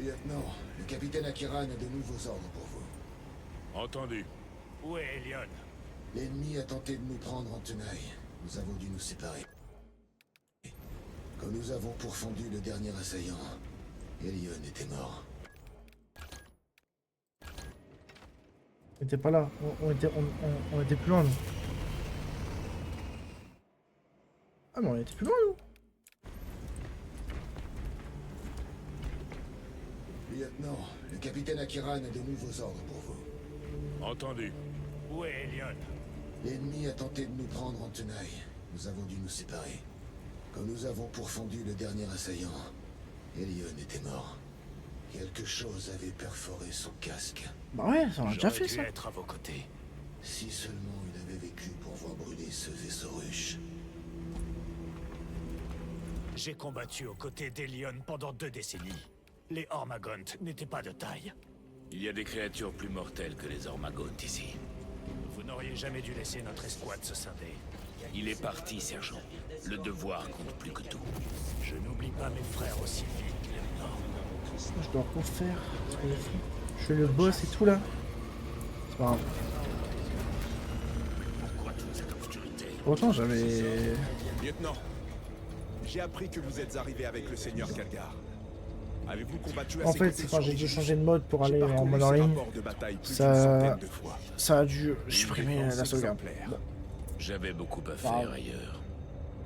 Lieutenant, le capitaine Akiran a de nouveaux ordres pour vous. Entendu. Où est Elion? L'ennemi a tenté de nous prendre en tenaille. Nous avons dû nous séparer. Quand nous avons pourfendu le dernier assaillant, Elion était mort. On était pas là, on était plus loin nous. Ah mais on était plus loin nous. Lieutenant, le capitaine Akiran a de nouveaux ordres pour vous. Entendu. Où est Elion? L'ennemi a tenté de nous prendre en tenaille. Nous avons dû nous séparer. Quand nous avons pourfendu le dernier assaillant, Elion était mort. Quelque chose avait perforé son casque. Bah ouais, ça on a déjà fait J'aurais dû ça. être à vos côtés. Si seulement il avait vécu pour voir brûler ce vaisseau ruche. J'ai combattu aux côtés d'Elion pendant 2 décennies. Les Hormagont n'étaient pas de taille. Il y a des créatures plus mortelles que les Hormagaunt ici. Vous n'auriez jamais dû laisser notre escouade se scinder. Il est parti, sergent. Le devoir compte plus que tout. Je n'oublie pas mes frères aussi vite, lieutenant. Je dois refaire. Je fais le boss et tout là. C'est pas grave. Pourquoi toute cette obscurité? Autant j'avais. Lieutenant, j'ai appris que vous êtes arrivé avec le seigneur Kalgar. Avez-vous combattu à En ses fait, côtés c'est quand sur j'ai dû Georges? changer de mode pour J'ai aller en parcouru mode en ses ligne. rapports de bataille plus Ça- d'une centaine de fois. Ça a dû supprimer Défense la sauvegarde. exemplaire. Bon. J'avais beaucoup à Bah, faire ailleurs.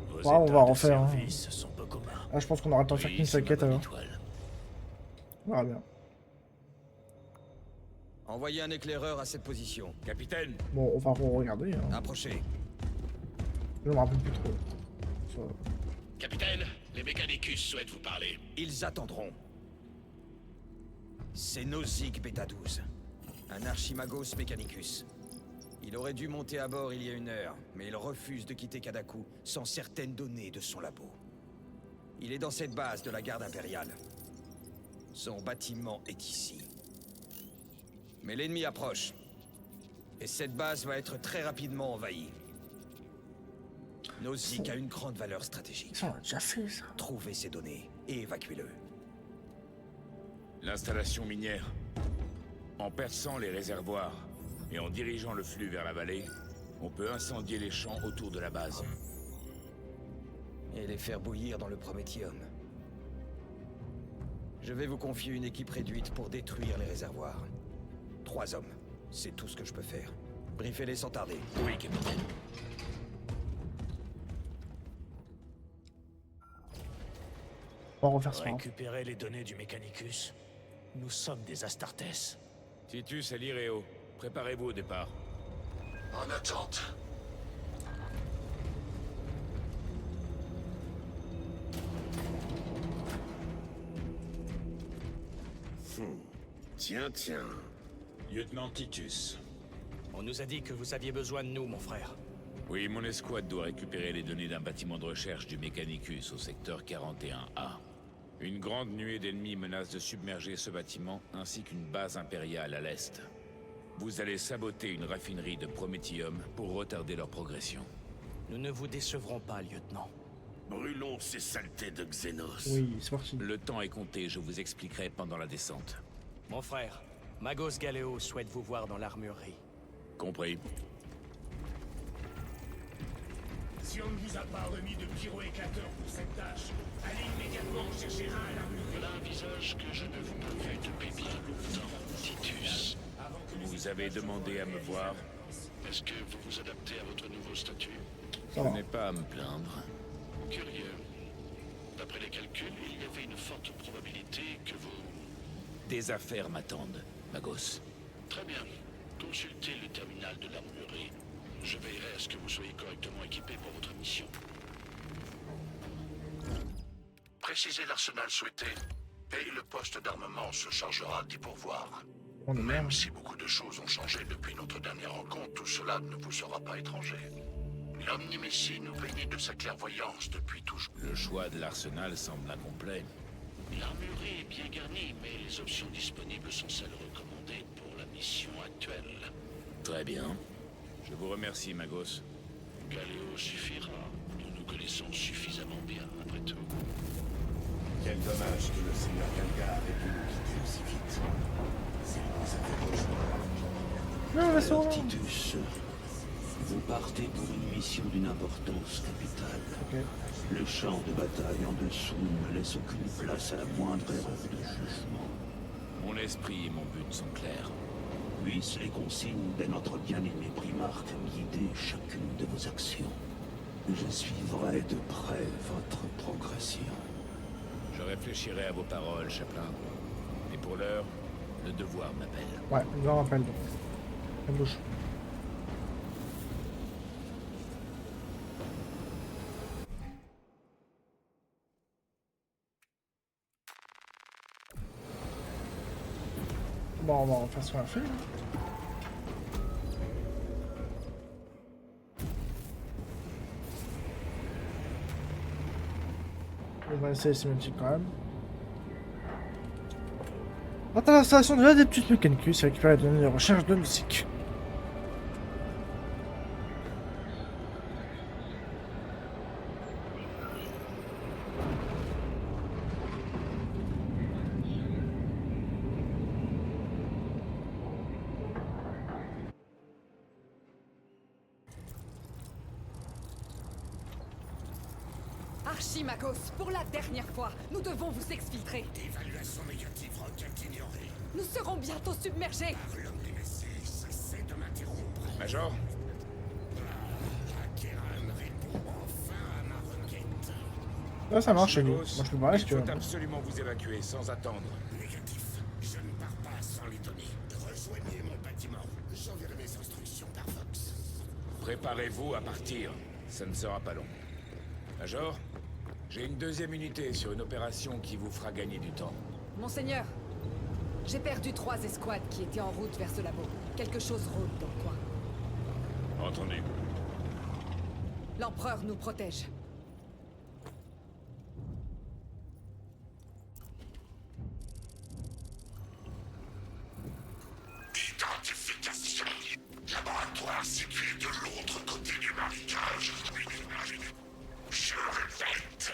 Vos Ouais, on états va de refaire, hein. service sont peu communs. Ah, je pense qu'on aura le temps de faire Oui, qu'une c'est seule ma quête bonne alors. étoile. On verra bien. Envoyez un éclaireur à cette position. Capitaine, Bon, on va regarder. Hein. Approchez. Je me rappelle plus trop. Ça- capitaine, les Mechanicus souhaitent vous parler. Ils attendront. C'est Nozick Beta 12. Un Archimagos Mechanicus. Il aurait dû monter à bord il y a 1 heure, mais il refuse de quitter Kadaku sans certaines données de son labo. Il est dans cette base de la garde impériale. Son bâtiment est ici. Mais l'ennemi approche. Et cette base va être très rapidement envahie. Nozick a une grande valeur stratégique. Ça, on a déjà fait ça. Trouvez ces données et évacuez-le. L'installation minière. En perçant les réservoirs et en dirigeant le flux vers la vallée, on peut incendier les champs autour de la base. Et les faire bouillir dans le Prométhium. Je vais vous confier une équipe réduite pour détruire les réservoirs. 3 hommes, c'est tout ce que je peux faire. Briefez-les sans tarder. Oui, capitaine. On va refaire ça. hein. Récupérer les données du Mechanicus. Nous sommes des Astartes. Titus et Lireo, préparez-vous au départ. En attente. Tiens, tiens. Lieutenant Titus. On nous a dit que vous aviez besoin de nous, mon frère. Oui, mon escouade doit récupérer les données d'un bâtiment de recherche du Mechanicus au secteur 41A. Une grande nuée d'ennemis menace de submerger ce bâtiment ainsi qu'une base impériale à l'est. Vous allez saboter une raffinerie de Prométhium pour retarder leur progression. Nous ne vous décevrons pas, lieutenant. Brûlons ces saletés de Xenos. Oui, c'est parti. Le temps est compté, je vous expliquerai pendant la descente. Mon frère, Magos Galeo souhaite vous voir dans l'armurerie. Compris. Si on ne vous a pas remis de pyro-éclateur pour cette tâche, allez immédiatement chercher un à l'armurerie. Voilà un visage que je ne vous peux vu depuis bien longtemps, Titus. Vous avez demandé à me voir. Est-ce que vous vous adaptez à votre nouveau statut? Je n'ai pas à me plaindre. Curieux. D'après les calculs, il y avait une forte probabilité que vous... Des affaires m'attendent, Magos. Très bien. Consultez le terminal de l'armurerie. Je veillerai à ce que vous soyez correctement équipé pour votre mission. Précisez l'arsenal souhaité, et le poste d'armement se chargera d'y pourvoir. On est Même merde. si beaucoup de choses ont changé depuis notre dernière rencontre, tout cela ne vous sera pas étranger. L'Omnimécie nous bénit de sa clairvoyance depuis toujours. Le choix de l'arsenal semble incomplet. L'armurerie est bien garnie, mais les options disponibles sont celles recommandées pour la mission actuelle. Très bien. Je vous remercie, Magos. Galéo suffira. Nous nous connaissons suffisamment bien, après tout. Quel Quel dommage que le seigneur Kalgar ait pu nous quitter aussi vite. S'il nous avait rejoints. Non, va Alors, Titus, vous partez pour une mission d'une importance capitale. Ok. Le champ de bataille en dessous ne laisse aucune place à la moindre erreur de jugement. Mon esprit et mon but sont clairs. Puissent les consignes de notre bien-aimé Primarque guider chacune de vos actions. Je suivrai de près votre progression. Je réfléchirai à vos paroles, Chaplain. Et pour l'heure, le devoir m'appelle. Ouais, je me rappelle donc. La bouche. Bon, on va refaire ce qu'on a fait. On va essayer les cinématiques quand même. Quant à l'installation de l'Adeptus Mechanicus, récupérer les données de recherche de musique. Archimagos, pour la dernière fois, nous devons vous exfiltrer. Évaluation négative, requête ignorée. Nous serons bientôt submergés. Par l'homme délaissé, cessez de m'interrompre. Major, Akeran répond enfin à ma requête. Là, ça marche chez nous. Moi, Archimagos, je peux parler si il tu veux. faut absolument vous évacuer sans attendre. Négatif. Je ne pars pas sans les données. Rejoignez mon bâtiment. J'enverrai mes instructions par Vox. Préparez-vous à partir. Ça ne sera pas long. Major, j'ai une deuxième unité sur une opération qui vous fera gagner du temps. Monseigneur, j'ai perdu 3 escouades qui étaient en route vers ce labo. Quelque chose rôde dans le coin. Entendu. L'Empereur nous protège. Identification. Laboratoire situé de l'autre côté du marécage. Je répète,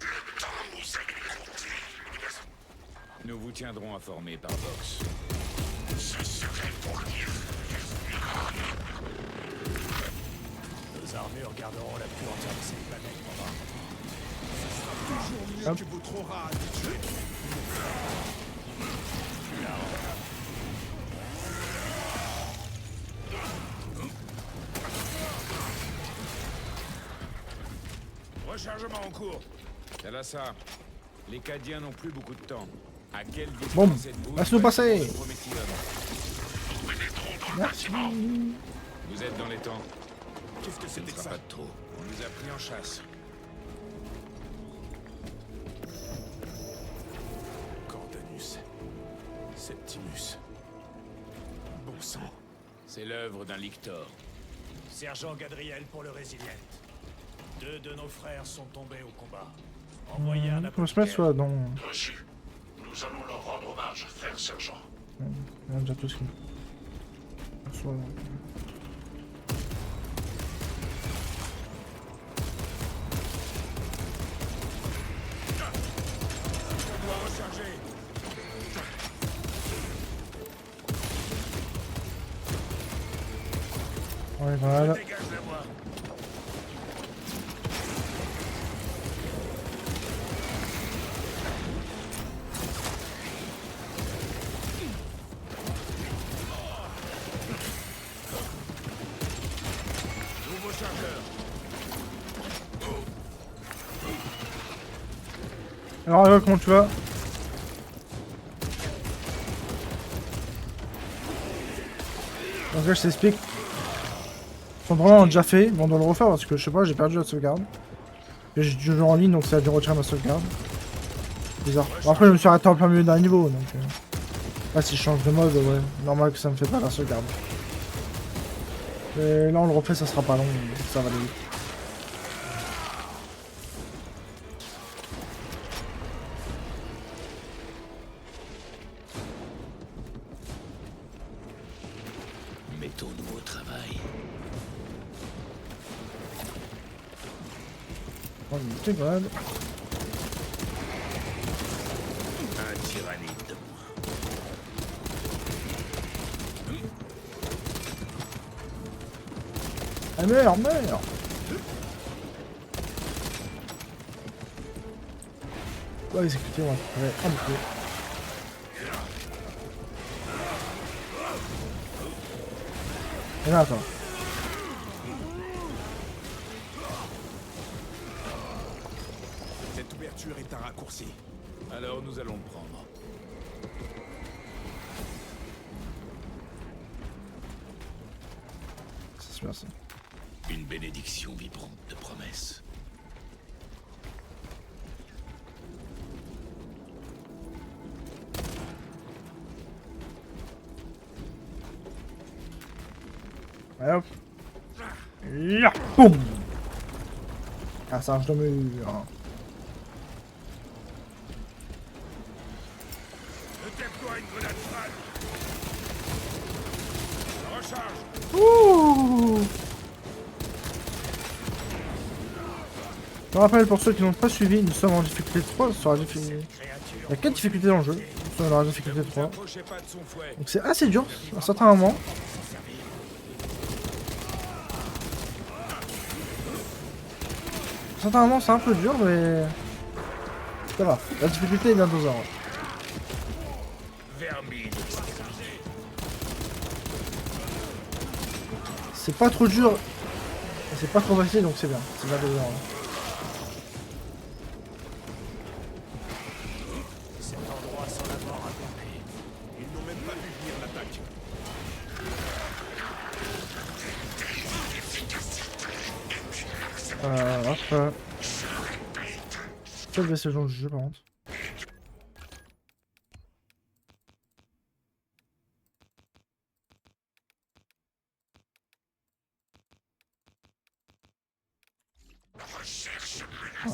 le temps nous est compté. Nous vous tiendrons informés par Vox. Ce serait pour dire. Nos armures garderont la plus entière de cette planète pendant Toujours mieux que vous trop rats habitués. Rechargement en cours. Talassa, les Cadiens n'ont plus beaucoup de temps. À quelle Bon, distance êtes-vous laisse-nous passer. du Prométhéum? Merci. Vous êtes dans les temps. Qu'est-ce que Ce ne c'était que sera ça? pas de trop. On nous a pris en chasse. Cordanus. Septimus. Bon sang. C'est l'œuvre d'un lictor. Sergent Gadriel pour le Résilient. 2 de nos frères sont tombés au combat. Envoyez un On se met soit dans. Reçu. Nous allons leur rendre hommage, frère sergent. On a déjà tout ce qu'il faut. On doit recharger. Ouais, voilà. Dégage la voie. Nouveau chargeur. Alors, comment tu vas? Donc là, je t'explique. Son vraiment déjà fait, mais on doit le refaire parce que je sais pas, j'ai perdu la sauvegarde. Et j'ai dû jouer en ligne donc ça a dû retirer ma sauvegarde. Bizarre. Bon, après, je me suis arrêté en plein milieu d'un niveau donc. Là, si je change de mode, ouais, normal que ça me fait pas la sauvegarde. Et là, on le refait, ça sera pas long, ça va aller vite. Mettons-nous au travail. Oh, une petite grenade. Ah meurs, meurs. Ouais, exécuter, on va récupérer un bouclier. Et là, attends. Cette ouverture est un raccourci. Alors nous allons le prendre. Ça c'est bien ça. Une bénédiction vibrante de promesses. Allez hop. Ya, boum. Passage de mur. Peut-être une grenade frag. Recharge. Ouh. Je rappelle pour ceux qui n'ont pas suivi, nous sommes en difficulté 3 sur la difficulté. Il y a 4 difficultés dans le jeu. Nous sommes dans la difficulté 3. Approchez pas de son fouet. Donc c'est assez dur à un certain moment. À un certain moment c'est un peu dur mais... Ça va. La difficulté est bien dosée. Vermine. C'est pas trop dur. Et c'est pas trop facile donc c'est bien. C'est bien dosé. Cet endroit sans la mort a compris. Ils n'ont même pas vu venir l'attaque. Hop. Quelle baisse le genre du jeu par contre. Ah.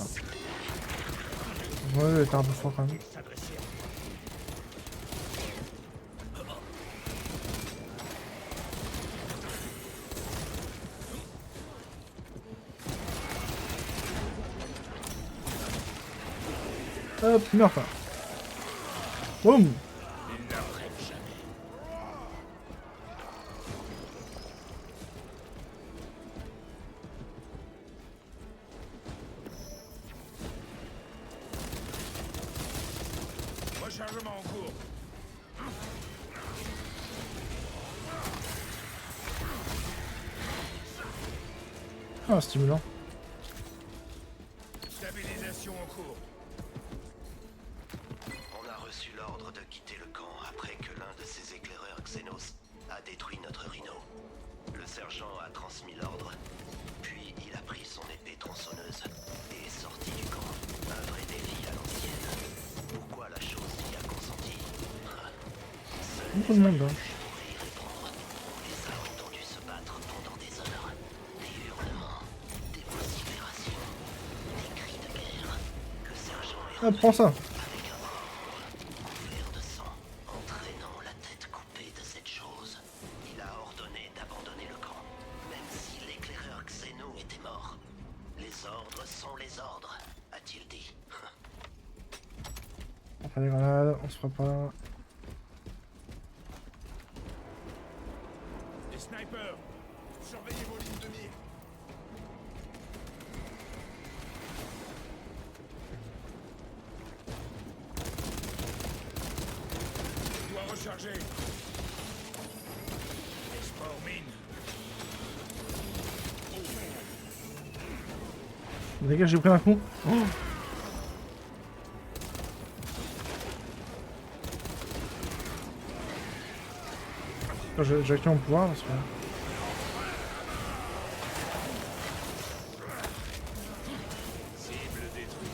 Ouais, il était un peu fort quand même. Hop, meurs pas. Boum. Rechargement en cours. Ah, stimulant. Stabilisation en cours. On a reçu l'ordre de quitter le camp après que l'un de ses éclaireurs Xenos a détruit notre rhino. Le sergent a transmis l'ordre, puis il a pris son épée tronçonneuse et est sorti du camp. Un vrai défi à l'ancienne. Pourquoi la chose y a consenti? Beaucoup de monde, hein. Pour y répondre, on les a entendus se battre pendant des heures. Des hurlements, des vociférations, des cris de guerre. Le sergent est Ah, prends ça. avec un membre couvert de sang, entraînant la tête coupée de cette chose. Il a ordonné d'abandonner le camp, même si l'éclaireur Xeno était mort. Les ordres sont les ordres, a-t-il dit. On fait des grenades, on se prépare. Les snipers. Surveillez vos lignes de mire. Je dois recharger. Les sports mines. Les gars, j'ai pris un coup. Oh. J'ai activé mon pouvoir parce que... Cible détruite.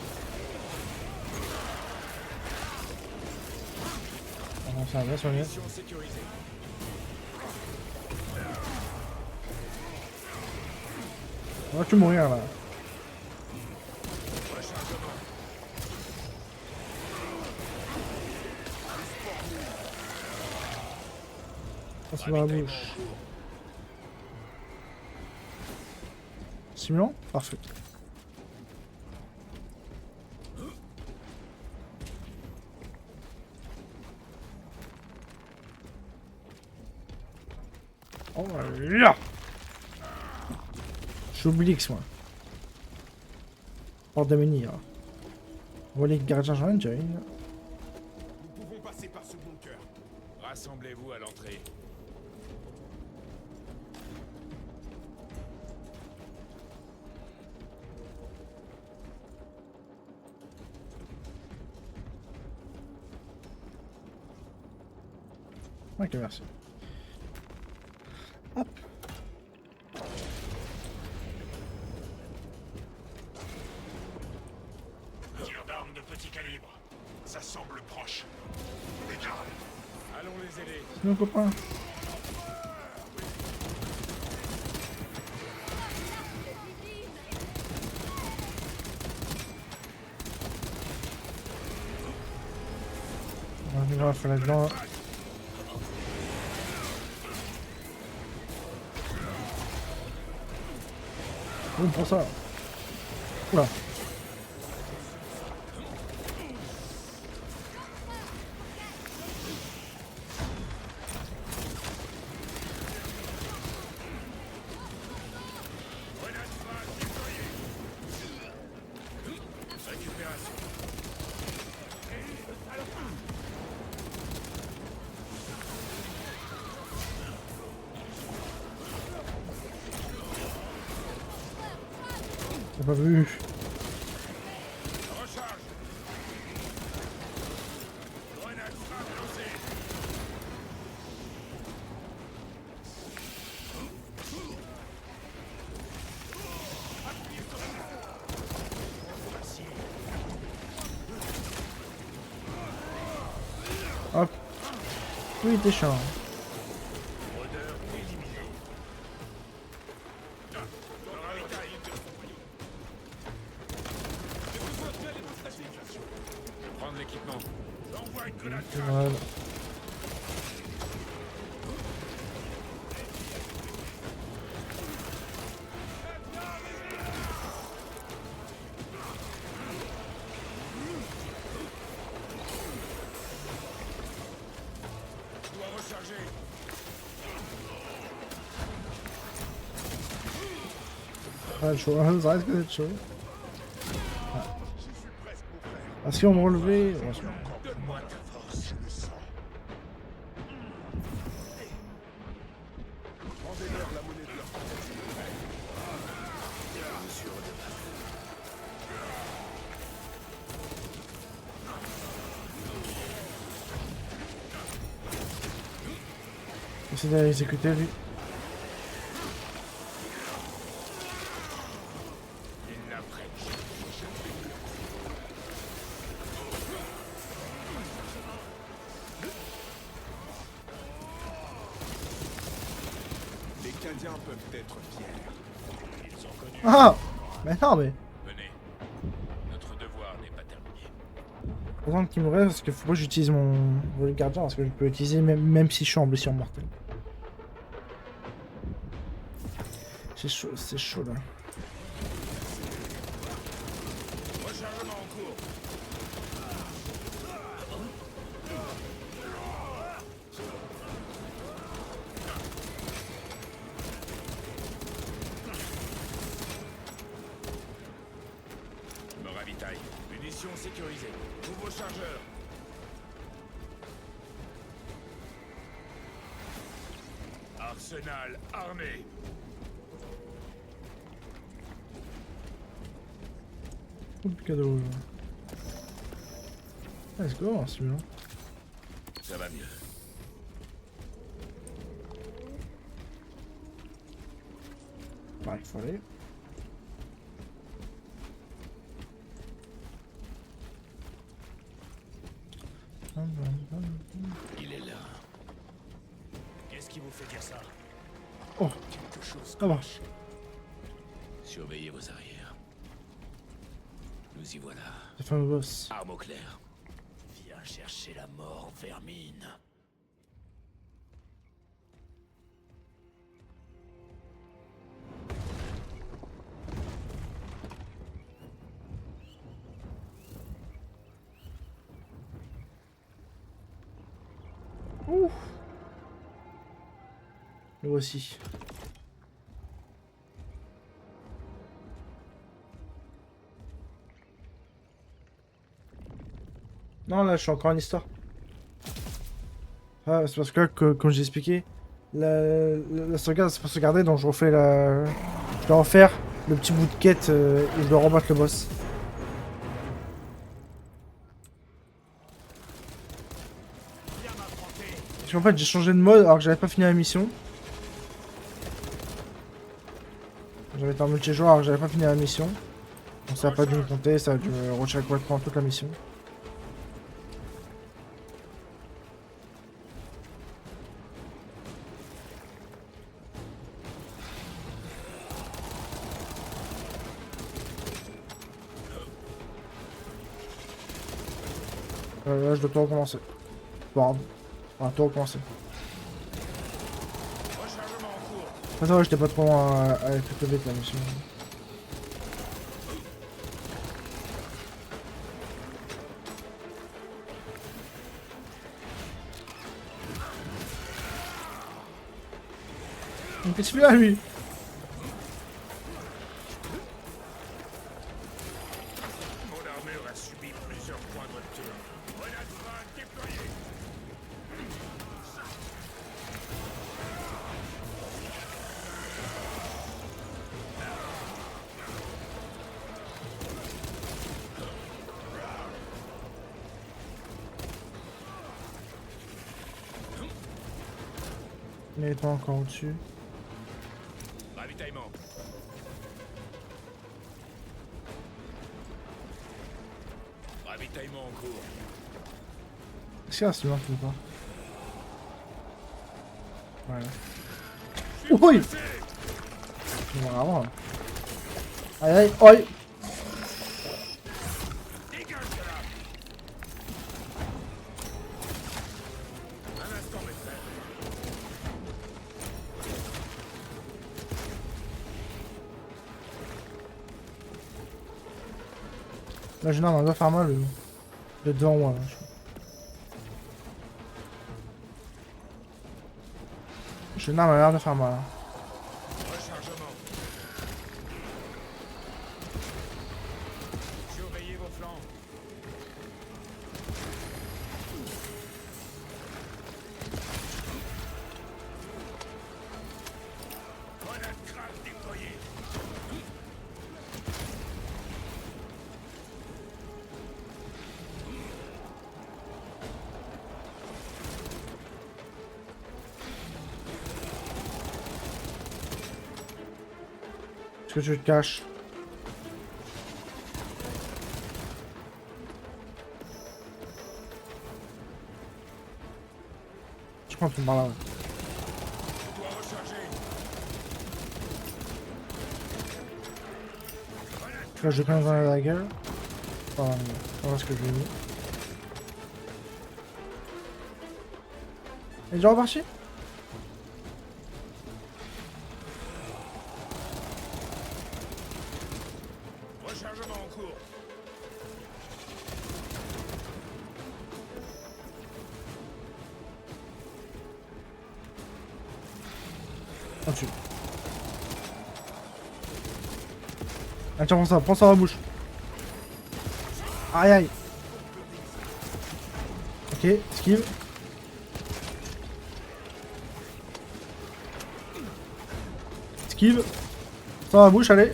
On s'en va sur les... Mission sécurisée. On va que mourir là. Ça se va à la bouche. Simulant? Parfait. Oh là. suis Obélix, moi. Porte de menhir. Voler gardien, j'en ai déjà une. Nous pouvons passer par ce bunker. Rassemblez-vous à l'entrée. Ok, merci. Hop. Tir d'armes de petit calibre. Ça semble proche. Décale. Allons les aider. C'est nos copains. On va faire là-dedans. On prend ça. Oula. Récupération. J'ai pas vu. Recharge. Grenade frappe lancée. Hop. Oui, t'es chiant. Odeur éliminée. Prendre l'équipement. J'envoie une grenade. Voilà. Je dois recharger. Ouais, chaud. Ça risque d'être chaud. Ah, si on me relevait. Ouais, c'est bon. Donne-moi ta force, je le sens. Rendez-leur la monnaie de leur tentative. Essayer d'aller exécuter lui. Il l'apprête. Les Candiens peuvent être fiers. Ils ont connu. Ah! Mais non, mais. Venez. Notre devoir n'est pas terminé. Pourtant qu'il me reste parce qu'il faut pas que j'utilise mon volet gardien parce que je peux l'utiliser même si je suis en blessure mortelle. C'est chaud là. Rechargement en cours. Je me ravitaille. Munitions sécurisées. Nouveau chargeur. Arsenal armé. Oh, le cadeau. Let's go, hein, celui-là. Ça va mieux. Bah, il faut aller. Il est là. Qu'est-ce qui vous fait dire ça? Oh, Quelque chose ça va. cloche. Surveillez vos arrières. Nous y voilà. C'est fameux boss. Arme au clair. Viens chercher la mort, vermine. Ouh. Le voici. Non, là, je suis encore en histoire. Ah, c'est parce que, comme j'ai expliqué, la sauvegarde, c'est pour sauvegarder, donc je refais la... Je dois refaire le petit bout de quête et je dois rebattre le boss. Parce qu'en fait, j'ai changé de mode alors que j'avais pas fini la mission. J'avais été en multijoueur alors que j'avais pas fini la mission. Donc ça a pas dû me compter, ça a dû me retirer complètement toute la mission. Là, je dois tout recommencer. Bon, on va tout recommencer. Attends, j'étais pas trop loin à aller tout vite la mission. Mais qu'est-ce qu'il fait là, lui? Mon armure a subi plusieurs points de rupture. Grenade phare déployée. Il est pas encore au-dessus. Ravitaillement. Ravitaillement en cours. Est-ce qu'il reste humain ou pas? Ouais. Oui! Vraiment. Aïe aïe, aïe! Dégage de là. Un instant, mes frères. Là, je on doit faire mal le devant moi. Là, je m'a l'air de faire mal. Rechargement. Surveillez vos flancs. Grenade crabe déployée. Est-ce que tu te caches? Je pense que tu me parles là. Je dois recharger. Là, je vais quand même dans la gueule. Enfin, on va voir ce que je lui ai mis. Il est déjà reparti? Rechargement en cours. Ah, tu. Ah, tiens, prends ça dans la bouche. Aïe aïe. Ok, esquive. Esquive. Ça dans la bouche, allez.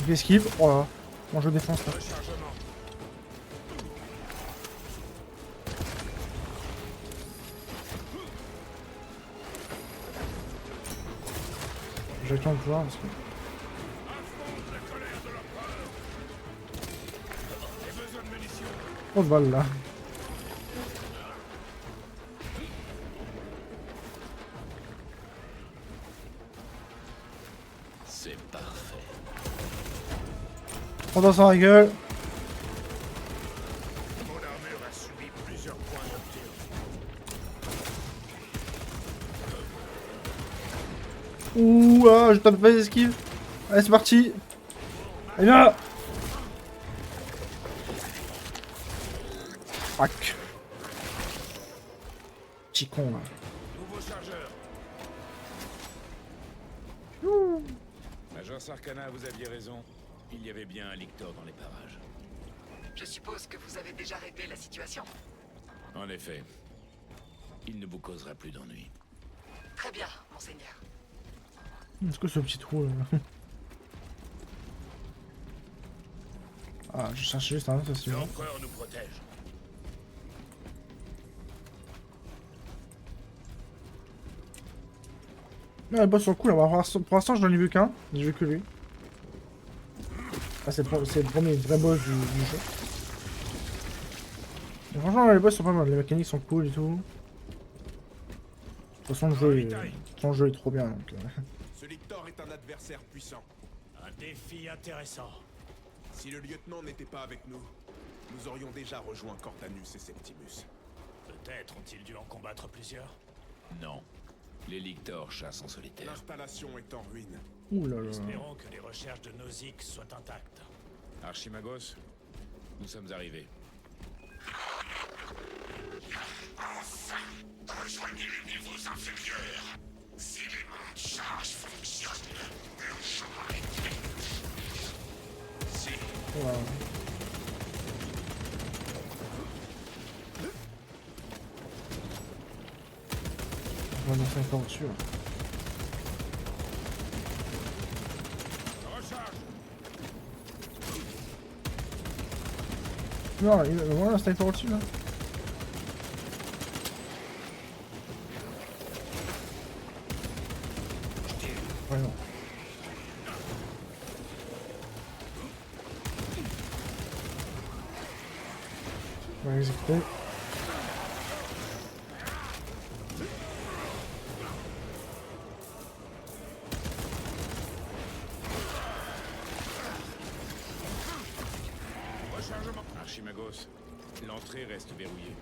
Ok, esquive. Oh là. Bon, je défonce là. J'ai le temps de pouvoir parce que... Oh de balle là. C'est parfait. Prends dans sa gueule. Mon armure a subi plusieurs points de rupture. Ouh, ah, je tape pas les esquives. Allez, c'est parti. Allez, viens là. Fuck. Petit con là. Nouveau chargeur. Ouh. Comtesse Arcana, vous aviez raison. Il y avait bien un lictor dans les parages. Je suppose que vous avez déjà réglé la situation. En effet. Il ne vous causera plus d'ennui. Très bien, monseigneur. Est-ce que ce petit trou là? Ah, je cherche juste un autre aussi. L'empereur nous protège. Ouais, les boss sont cool. Pour l'instant, je n'en ai vu qu'un. J'ai vu que lui. Ah, c'est le premier vrai boss du jeu. Mais franchement, les boss sont pas mal. Les mécaniques sont cool et tout. De toute façon, le jeu est trop bien. Donc, Ce lictor est un adversaire puissant. Un défi intéressant. Si le lieutenant n'était pas avec nous, nous aurions déjà rejoint Cortanus et Septimus. Peut-être ont-ils dû en combattre plusieurs. Non. Les lictors chassent en solitaire. L'installation est en ruine. ouh là là. Espérons que les recherches de Nozick soient intactes. Archimagos, nous sommes arrivés. Enfin, rejoignez les niveaux inférieurs. Si les mondes charge fonctionnent, le chemin est fait. Si. Wow. On va lancer encore dessus. Non, il va vraiment un sniper au-dessus là. Ouais, non. On va exécuter. Archimagos, l'entrée reste verrouillée.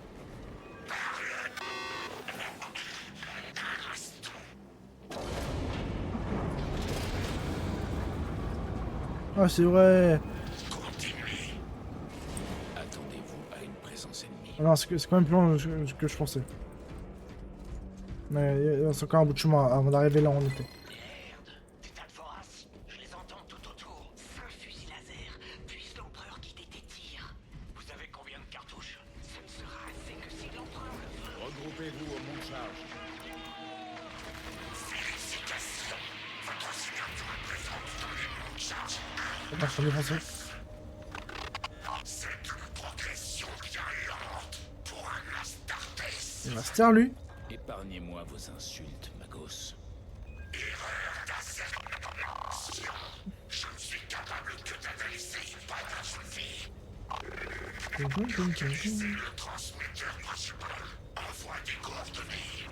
Ah, c'est vrai. Attendez-vous à une présence ennemie. Ah non, c'est quand même plus long que je pensais. Mais il reste encore un bout de chemin avant d'arriver là où on était. Merde, putain de voraces, je les entends tout autour. 5 fusils laser, puisse l'empereur quitter tes tirs. Vous avez combien de cartouches? Ce ne sera assez que si l'empereur le veut. Regroupez-vous au mont de charge. Félicitations. Votre signature est présente dans les mondes charge. On va se défoncer. C'est une progression bien lente pour un Astartes. Il va se taire lui. Épargnez-moi vos insultes, Magos. Erreur d'assertion. Je ne suis capable que d'analyser pas d'ajouter. Utilisez le transmetteur principal. Envoie des coordonnées.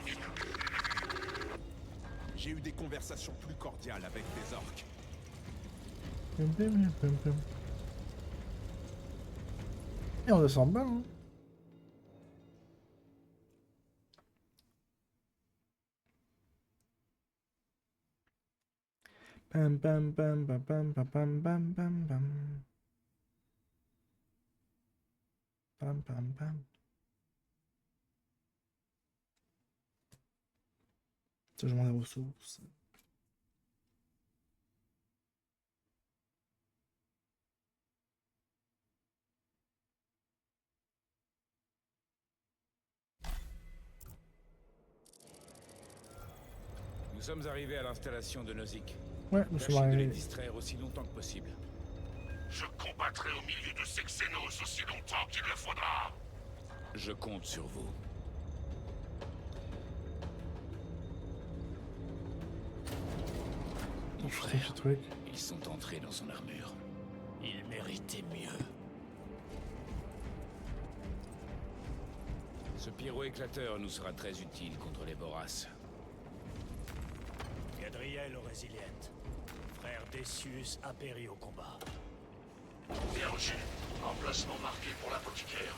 J'ai eu des conversations plus cordiales avec des orques. Et on descend bas, hein. Bam bam bam bam bam bam bam bam bam bam. Bam bam bam. Ça, je m'en ai ressources. Nous sommes arrivés à l'installation de Nozick. Ouais, nous sommes Tâchez de les arrivés. distraire aussi longtemps que possible. Je combattrai au milieu de ces xénos aussi longtemps qu'il le faudra. Je compte sur vous. Mon Putain, frère, ce truc. ils sont entrés dans son armure. Il méritait mieux. Ce pyro-éclateur nous sera très utile contre les voraces. Gadriel aux résilientes. Frère Decius a péri au combat. Bien reçu. Emplacement marqué pour l'apothicaire.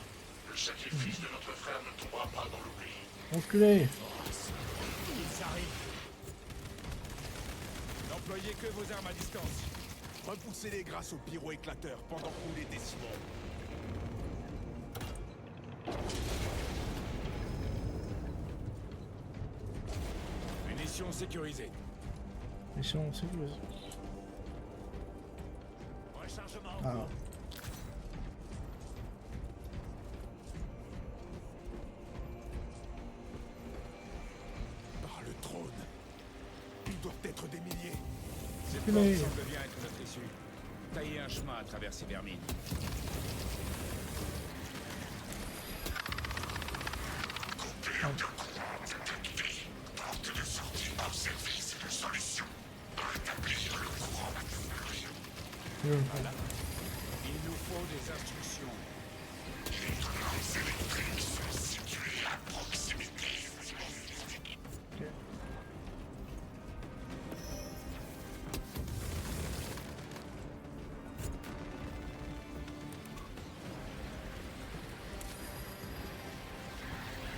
Le sacrifice de notre frère ne tombera pas dans l'oubli. Enculé. Ils arrivent. N'employez que vos armes à distance. Repoussez-les grâce au pyro-éclateur pendant que nous les décimons. Munitions sécurisées. Mission sécurisée. Rechargement en Ah. cours. Par le trône. Ils doivent être des milliers. Cette Mais- porte semble bien être notre issue. Tailler un chemin à travers ces vermines. Porte de sortie en service de solution. Rétablir le courant. Il nous faut des instructions. Les tenants électriques sont situés à proximité.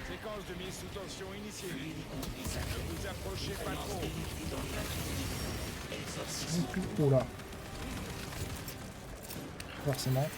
Séquence de mise sous tension initiée. Ne vous approchez pas trop. Oula. Forcément.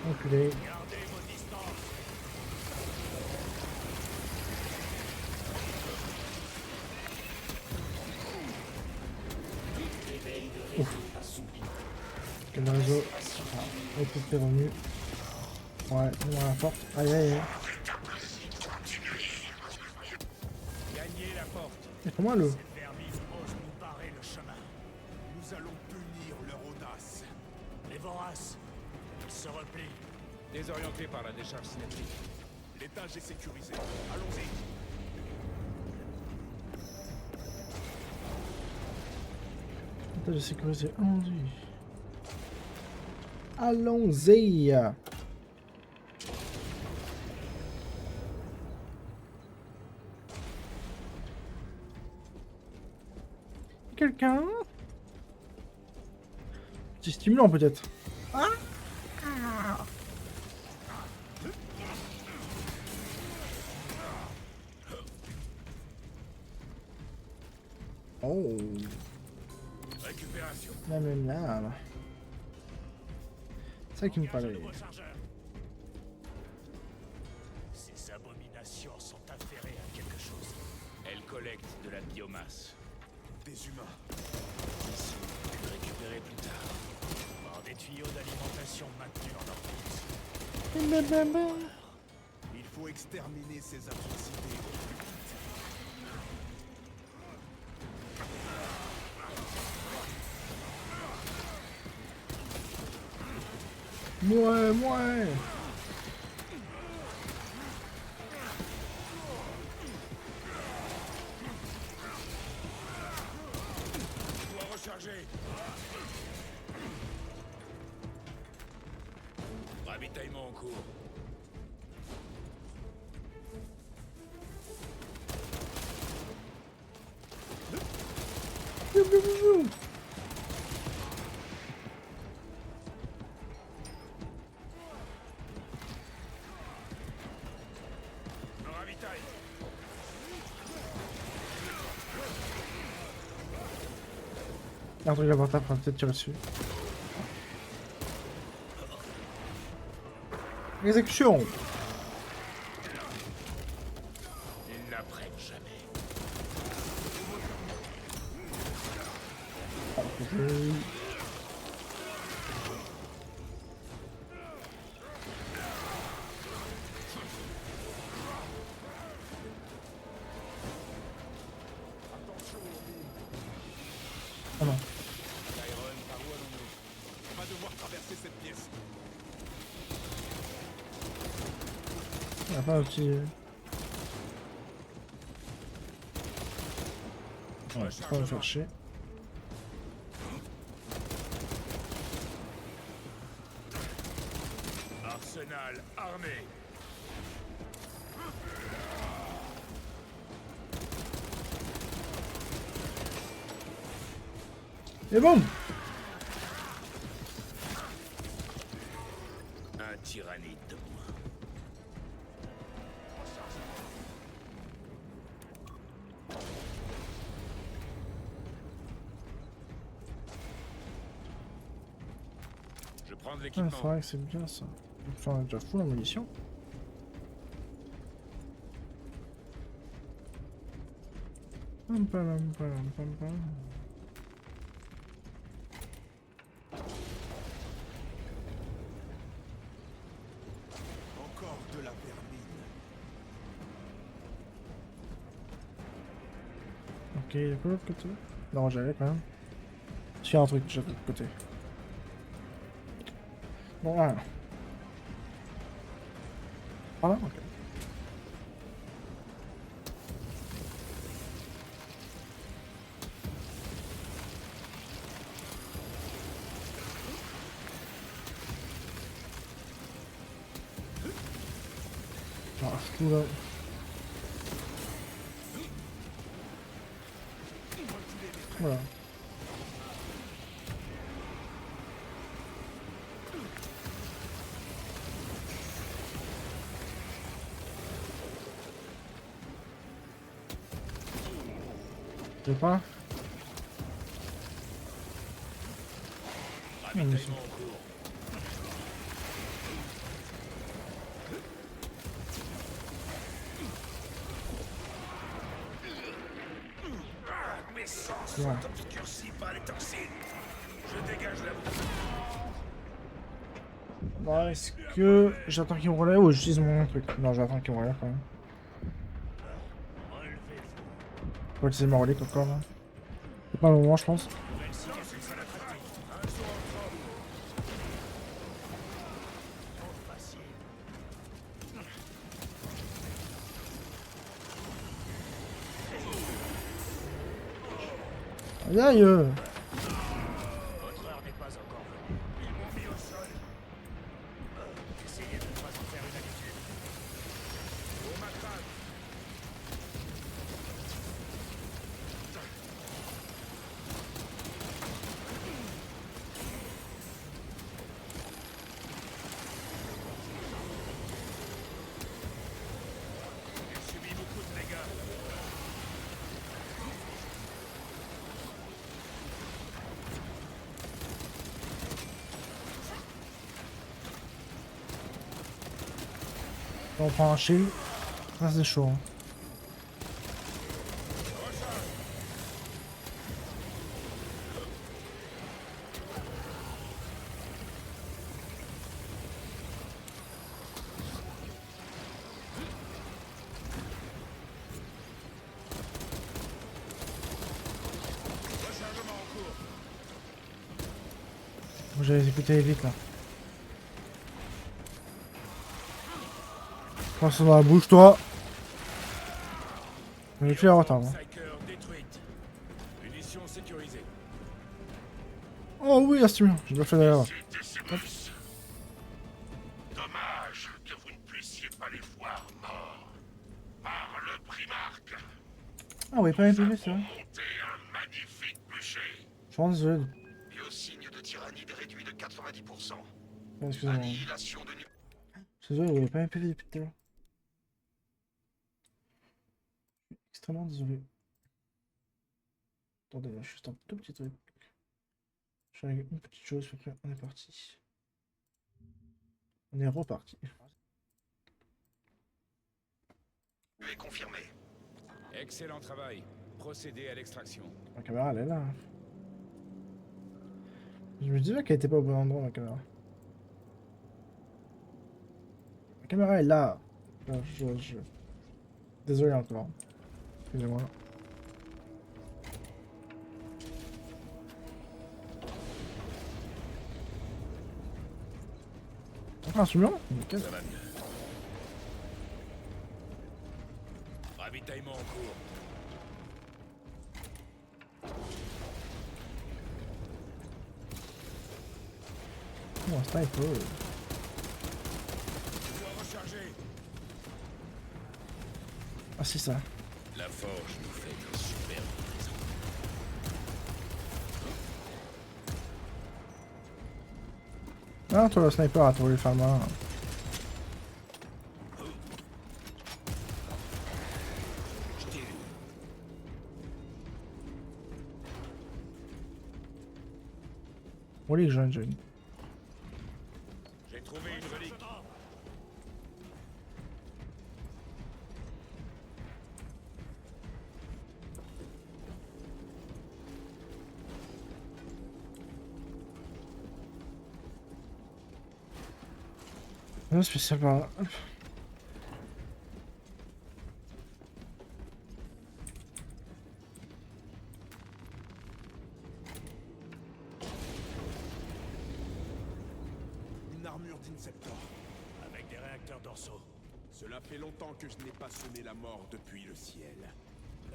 Enculé. Gardez vos distances. Quel réseau. Ah, hop, c'est revenu. Ouais, on la porte. Aïe aïe aïe. Gagnez la porte. Et comment le. Cette vermine ose nous barrer le chemin. Nous allons punir leur audace. Les voraces, ils se replient. Désorienté par la décharge cinétique. L'étage est sécurisé. Allons-y. Étage de sécurité. Allons-y. Allons-y. Quelqu'un? Petit stimulant peut-être. Ah. Oh. Récupération. Là. C'est ça qu'il me Engage un fallait. nouveau chargeur. Ces abominations sont affairées à quelque chose. Elle collecte de la biomasse. Des humains. Ici, récupérée plus tard. Par des tuyaux d'alimentation maintenus en orbite. Il faut exterminer ces atrocités au plus vite. Ouais. Je dois recharger. Ravitaillement en cours. Me ravitaille. Il y a un truc à porter, on va peut-être tirer dessus. Exécution. Ils n'apprennent jamais. Oh non. Tyrone, par où allons-nous? On va devoir traverser cette pièce. Il n'y a pas un petit. Ouais, on va chercher. Arsenal armé. Et boum. Un tyrannide de moins. équipement. c'est vrai que c'est bien ça. Enfin, on a déjà fou la munition. Pam, pam, pam, pam, pam. Encore de la vermine. Ok, il y a quoi de l'autre côté? Non, j'allais quand même. S'il y a un truc déjà de l'autre côté. Bon, voilà. Voilà, ok. Ah, tout là. Voilà. Je sais pas. Ravitaillement en cours. Mes sens sont Ouais. obscurcis par les toxines. Je dégage la boue. Bon, est-ce que j'attends qu'il me relève ou j'utilise mon truc? Non, j'attends qu'il me relève quand même. Relevez-vous. Faut utiliser ma relique encore là. C'est pas le moment, je pense. Nouvelle cicatrice à la fatigue. Un saut en trop. Trop facile. Aïe aïe! Votre heure n'est pas encore venue. Ils m'ont mis au sol. Essayez de ne pas en faire une habitude. Au matraque. J'ai subi beaucoup de dégâts. On prend un shield. Ça c'est chaud. Hein. Rechargement en cours. Moi j'avais écouté vite là. Passe dans la bouche toi. Je vais faire en retard. Hein. Psyker détruite. Munitions sécurisées. Oh oui, là c'est bien. Je dois faire derrière là. Décimus. Dommage que vous ne puissiez pas les voir morts par le Primarque. Ah oui, pas un PV, c'est vrai. Monté un magnifique bûcher. Je suis vraiment désolé. Et au signe de tyrannide réduit de 90%. Oh, excusez-moi. Annihilation de nu... Je suis désolé, il n'y avait pas un PV depuis tout à l'heure. Extrêmement désolé. Attendez, là, juste un tout petit truc. Je règle une petite chose, puis après on est parti. On est reparti. est confirmé. Excellent travail. Procédez à l'extraction. La caméra elle est là. Je me disais qu'elle était pas au bon endroit, ma caméra. La caméra est là. Désolé encore. Excusez-moi. Ah, celui-là? Ça va mieux. Ravitaillement en cours. Oh, un sniper. Je dois recharger. Ah, c'est ça. La forge nous fait de superbes présents. Ah, toi, le sniper a trouvé le farmer. On lit que jeune. J'ai trouvé une relique. Non, spécial par là. Une armure d'Inceptor. Avec des réacteurs dorsaux. Cela fait longtemps que je n'ai pas sonné la mort depuis le ciel.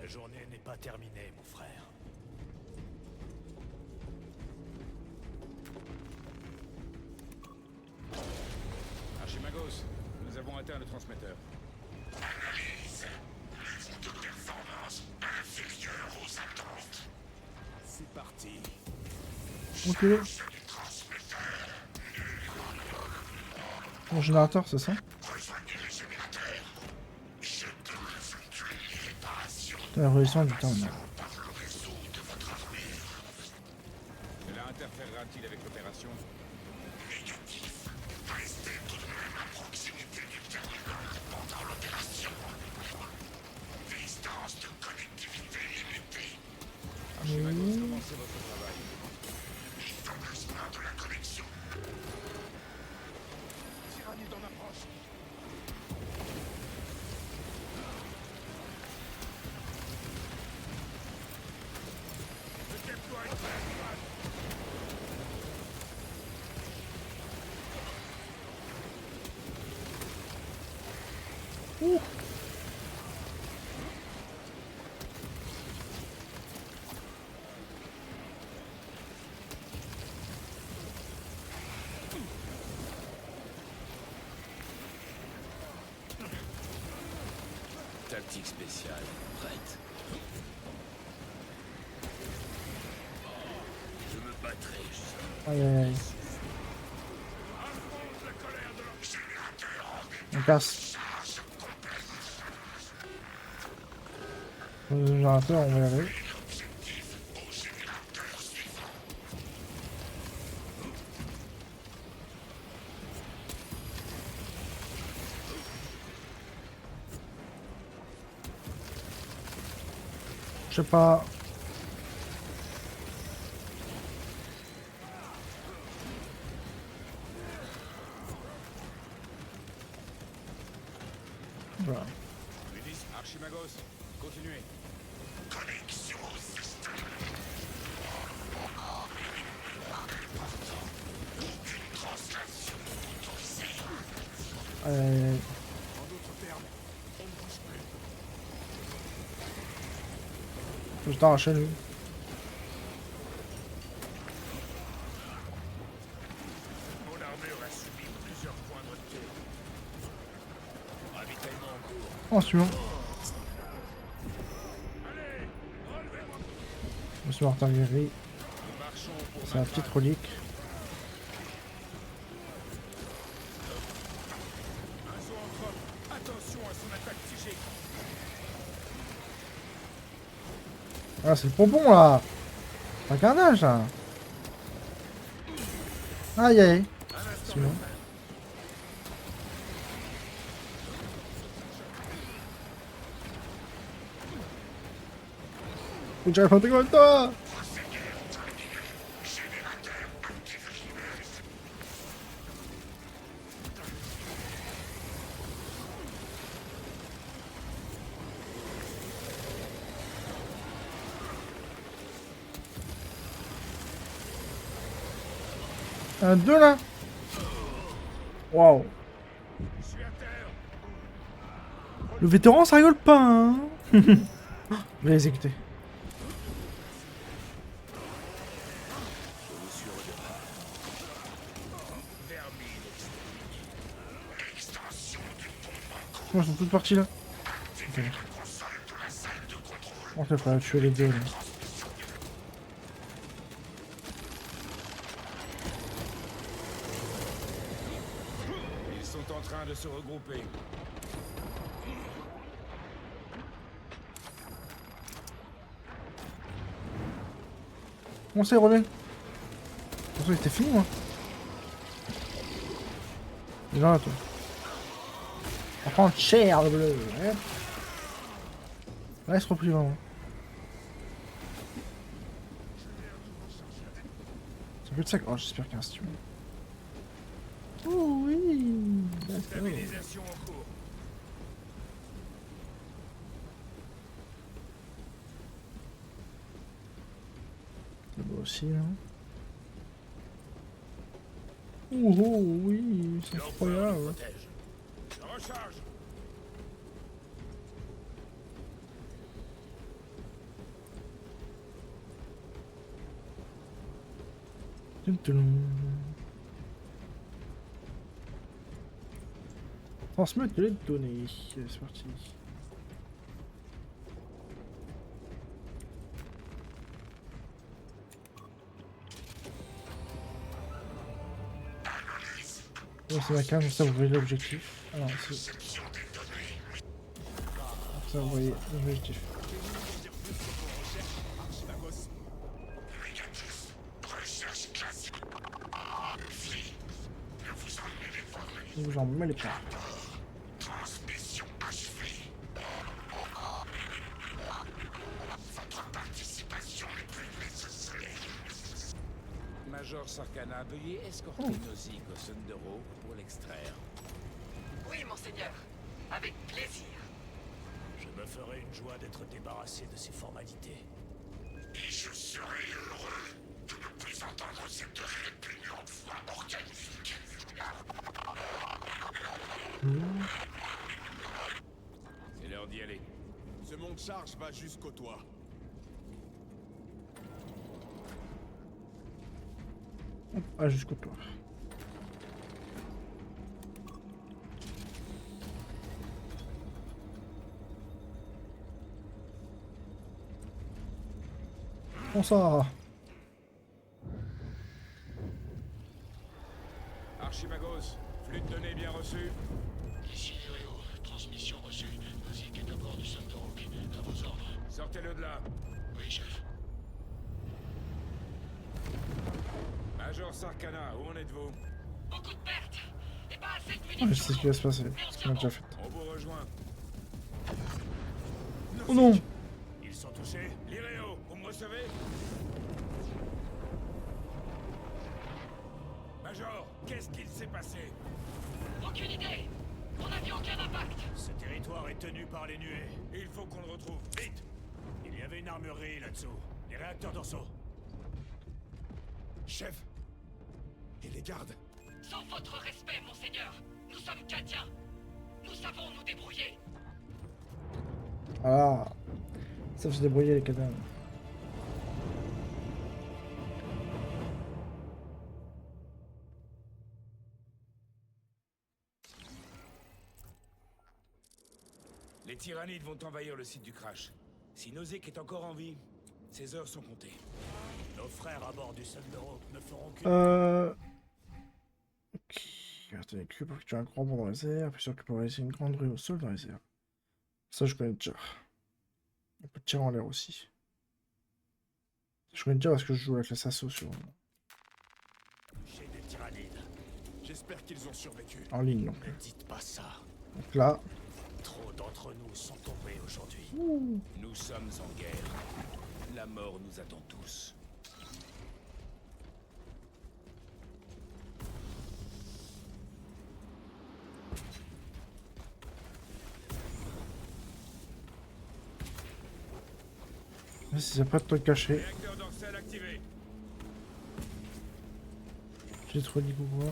La journée n'est pas terminée, mon frère. Archimagos, nous avons atteint le transmetteur. Analyse. De performance inférieure aux attentes. C'est parti. Ok. Du transmetteur. Mon générateur, c'est ça? Rejoignez le générateur. Je dois effectuer les réparations La résolution du temps, non. par le réseau de votre armure. Cela interférera-t-il avec l'opération? Négatif. Restez tout de même à proximité du terminal pendant l'opération. Distance de connectivité limitée. Archimagos, commencez votre travail. Établissement de la connexion. Tyrannide en approche. Je déploie une flashbang. Tactique spéciale, prête. Je me battrai, je Aïe aïe aïe. On casse. Le générateur, on va y aller. Je sais pas. Voilà. Archimagos, continuez. Connexion au système. Aucune translation autorisée. Aïe aïe aïe. En d'autres termes, on ne bouge plus. Faut que je t'arrache lui. Mon armure a subi plusieurs points de rupture. Ravitaillement en cours. Oh, suivant. Allez, relevez-moi. Monsieur artillerie. Nous marchons pour C'est la petite relique. Un zoanthrope. Attention à son attaque psychique. Ah, c'est le pompon là. C'est un carnage là. Aïe aïe. Suivant. Faut que j'aille faire comme toi. Un 2 là. Waouh. Je suis à terre. Le vétéran ça rigole pas hein. Je vais l'exécuter. Moi, ils sont toutes parties là. Ok. On peut pas tuer les deux là. Ils sont en train de se regrouper. On s'est relevé. Pour ça, c'était fini moi. Il est dans la tour. On prend cher le bleu. Ouais. Là, il se replie vraiment. C'est plus de ça. Oh, j'espère qu'il y a un style. Oh oui. Stabilisation en cours. C'est beau aussi, là. Oh oui, c'est incroyable. Je recharge. Transmettre les données. C'est parti. Oh, c'est ma carte, comme ça vous voyez l'objectif. Alors, c'est... Comme ça vous voyez l'objectif. J'en mets les pas. Transmission achevée. Votre participation est plus nécessaire. Major Sarkana, veuillez escorter Nozick au Sundero pour l'extraire. Oui, monseigneur. Avec plaisir. Je me ferai une joie d'être débarrassé de ces formalités. Et je serai heureux de ne plus entendre cette répugnante voix organique. C'est l'heure d'y aller. Ce monte charge va jusqu'au toit. Hop, ah, jusqu'au toit. Bon ça. Archimagos, flux de données bien reçu. Ici Léo, transmission reçue. Nozick est à bord du Sunderock. À vos ordres. Sortez-le de là. Oui, chef. Major Sarkana, où en êtes-vous? Beaucoup de pertes. Et pas assez de Ah, munitions. je sais ce qui va se passer. Ce qu'on a déjà fait. On vous rejoint. Oh non. Ils sont touchés. Liréo, vous me recevez? Major, qu'est-ce qu'il s'est passé? Aucune idée. On n'a vu aucun impact. Ce territoire est tenu par les nuées. Il faut qu'on le retrouve, vite! Il y avait une armurerie là-dessous. Les réacteurs dorsaux. Chef. Et les gardes. Sans votre respect, monseigneur. Nous sommes Cadiens. Nous savons nous débrouiller. Ah. Ça se débrouiller les cadavres. Les tyrannides vont envahir le site du crash. Si Nozick est encore en vie, ses heures sont comptées. Nos frères à bord du Sunderock ne feront que... Ok. Attendez, Q pour que tu aies un grand bond dans les airs, puis sûr que pour laisser une grande rue au sol dans les airs. Ça, je connais déjà. On peut tirer en l'air aussi. Je connais déjà parce que je joue avec l'assassin sur... J'ai des tyrannides. J'espère qu'ils ont survécu. en ligne. Donc, Ne dites pas ça. Là, Trop d'entre nous sont tombés aujourd'hui. Nous sommes en guerre. La mort nous attend tous. si c'est pas de toi caché, Réacteur dorsal activé. j'ai trop dit quoi.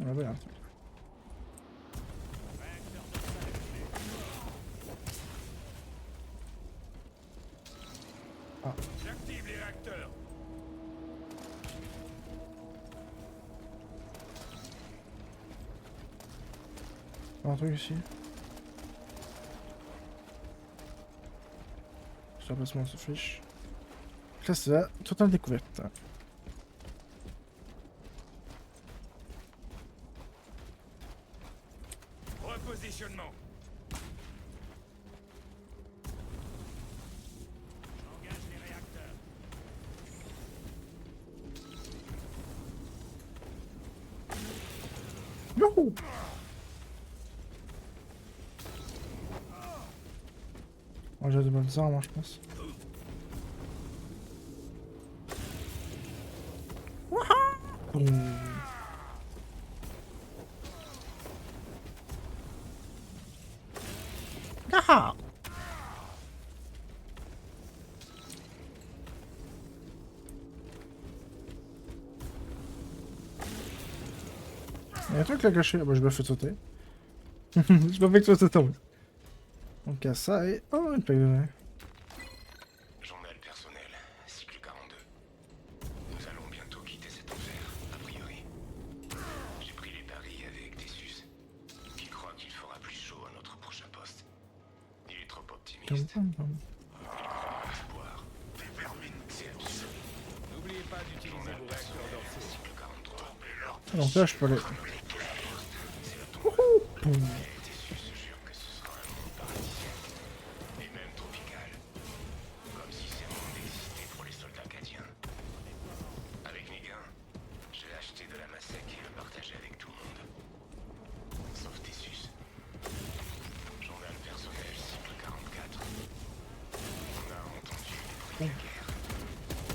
Ah ouais, attends. J'active les réacteurs. Un truc ici. Sur placement se fiche. Là c'est la totale découverte. Repositionnement. J'engage les réacteurs. Youhou! Oh, j'ai des bonnes armes, moi, je pense. Wouhou! Ah! Il y a un truc là caché. Bah, je me fais sauter. Je me fais que ça tombe. Donc, à ça et. Oh, une plaque de nez. Journal personnel, cycle 42. Nous allons bientôt quitter cet enfer, a priori. J'ai pris les paris avec Decius, qui croit qu'il fera plus chaud à notre prochain poste. Il est trop optimiste. Espoir. Des vermines, c'est absurde. N'oubliez pas d'utiliser vos réacteurs d'orceau. Cycle 43. Donc là, je peux aller. Wouhou! Boum. Decius jure que ce sera un monde paradisiaque, et même tropical. Comme si ces mondes existaient pour les soldats acadiens. Avec mes gains, j'ai acheté de la massec et le partagé avec tout le monde. Sauf Decius. Journal personnel, cycle 44. On a entendu les bruits de la guerre.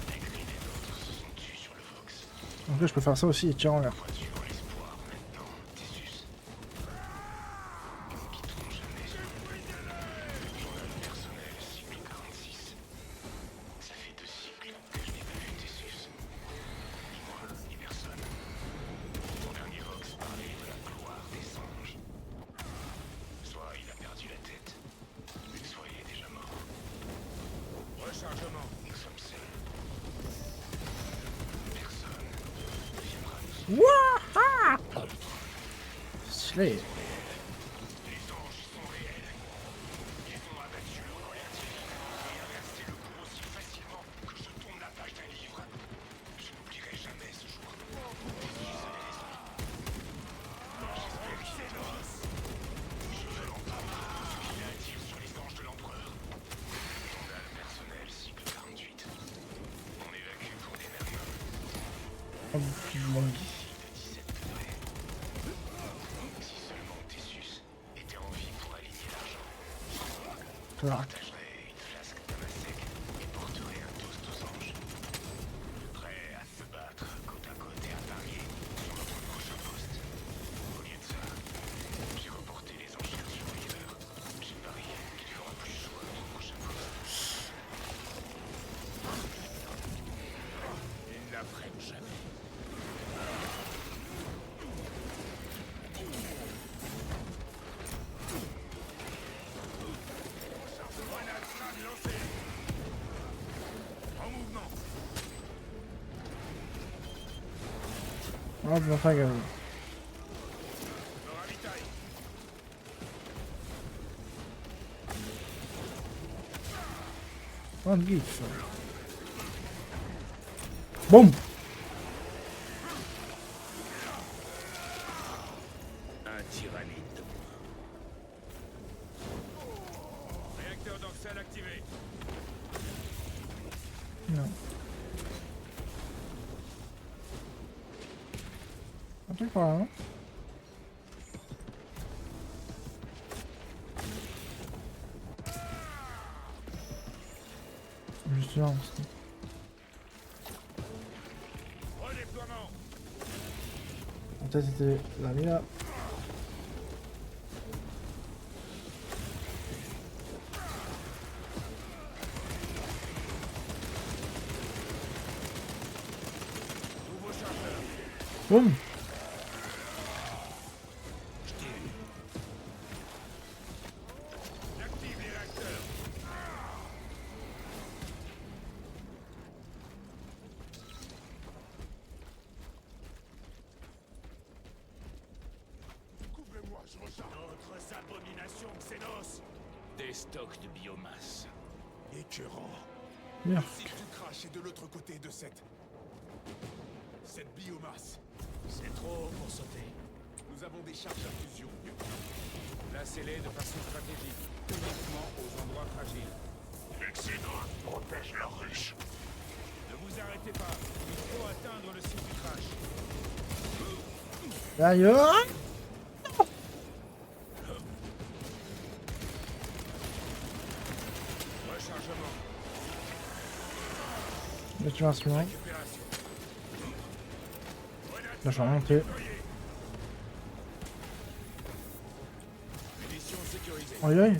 Les cris des nôtres se sont tus sur le Vox. Donc là, je peux faire ça aussi et tirer en l'air. Voiture l'espoir maintenant, Decius. Nous ne quitterons jamais ce monde. Journal personnel, cycle 46. Ça fait 2 cycles que je n'ai pas vu Decius. Ni moi, ni personne. Mon dernier Vox parlait de la gloire des anges. Soit il a perdu la tête, soit il est déjà mort. Rechargement. Nous sommes seuls. Personne ne viendra nous sauver. Wouah! Stylé. Les anges sont réels. Ils ont abattu le relatif et inversé le cours aussi facilement que je tourne la page d'un livre. Je n'oublierai jamais ce jour. Decius avait raison. J'espère qu'il est mort. Je veux entendre ce qu'il a à dire sur les anges de l'empereur. Journal personnel, cycle 48. On évacue pour des merdes. Ici de 17 degrés. Si seulement Decius était en vie pour aligner l'argent, on partagerait une flasque d'amasec et porterait un toast aux anges. Prêt à se battre côte à côte et à parier sur notre prochain poste. Au lieu de ça, j'ai reporté les enchères sur River. J'ai parié qu'il fera plus chaud à notre prochain poste. Ils ne la feront jamais. En mouvement. Oh, mon frère, Me ravitaille. un gif. Boum! Un tyrannide. Réacteur dorsal activé. Non. Un truc par là, non? Juste là, c'est... Redéploiement. Peut-être c'était la là. Nouveau chargeur. Boum! J'active les réacteurs. Couvrez-moi, je recharge. D'autres abominations, Xenos. Des stocks de biomasse. Écœurant. Merde. Si tu craches est de l'autre côté de cette biomasse. C'est trop pour sauter. Nous avons des charges à fusion. Placez-les de façon stratégique, uniquement aux endroits fragiles. Les Xénos protègent leur ruche. Ne vous arrêtez pas. Il faut atteindre le site du crash. Aïe! L'activation. Là, je vais remonter. Munitions sécurisées. Aïe aïe.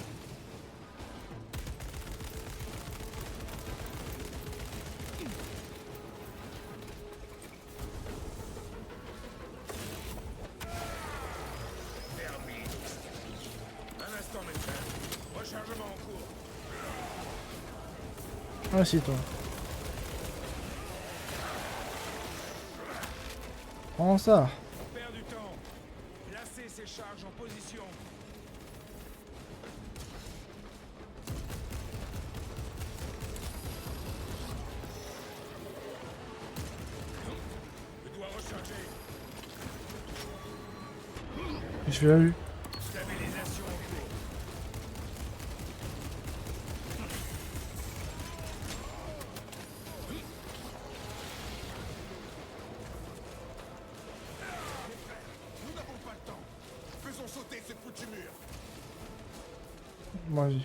Un instant, médecin. Rechargement en cours. Ah si toi. Prends ça. On perd du temps. Placez ces charges en position. Je dois recharger. Je l'ai eu. Stabilisation en cours. Nous n'avons pas le temps. Faisons sauter ce foutu mur. Vas-y.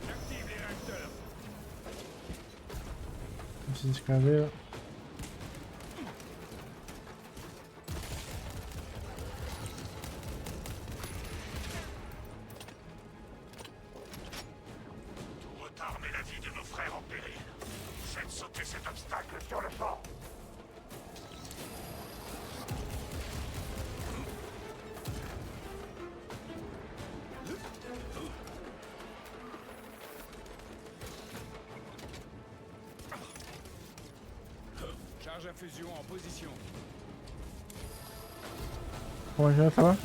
J'active les réacteurs. C'est escalader là. Tout retard met la vie de nos frères en péril. Faites sauter cet obstacle sur le champ. Charge à fusion en position. Comment je vais faire?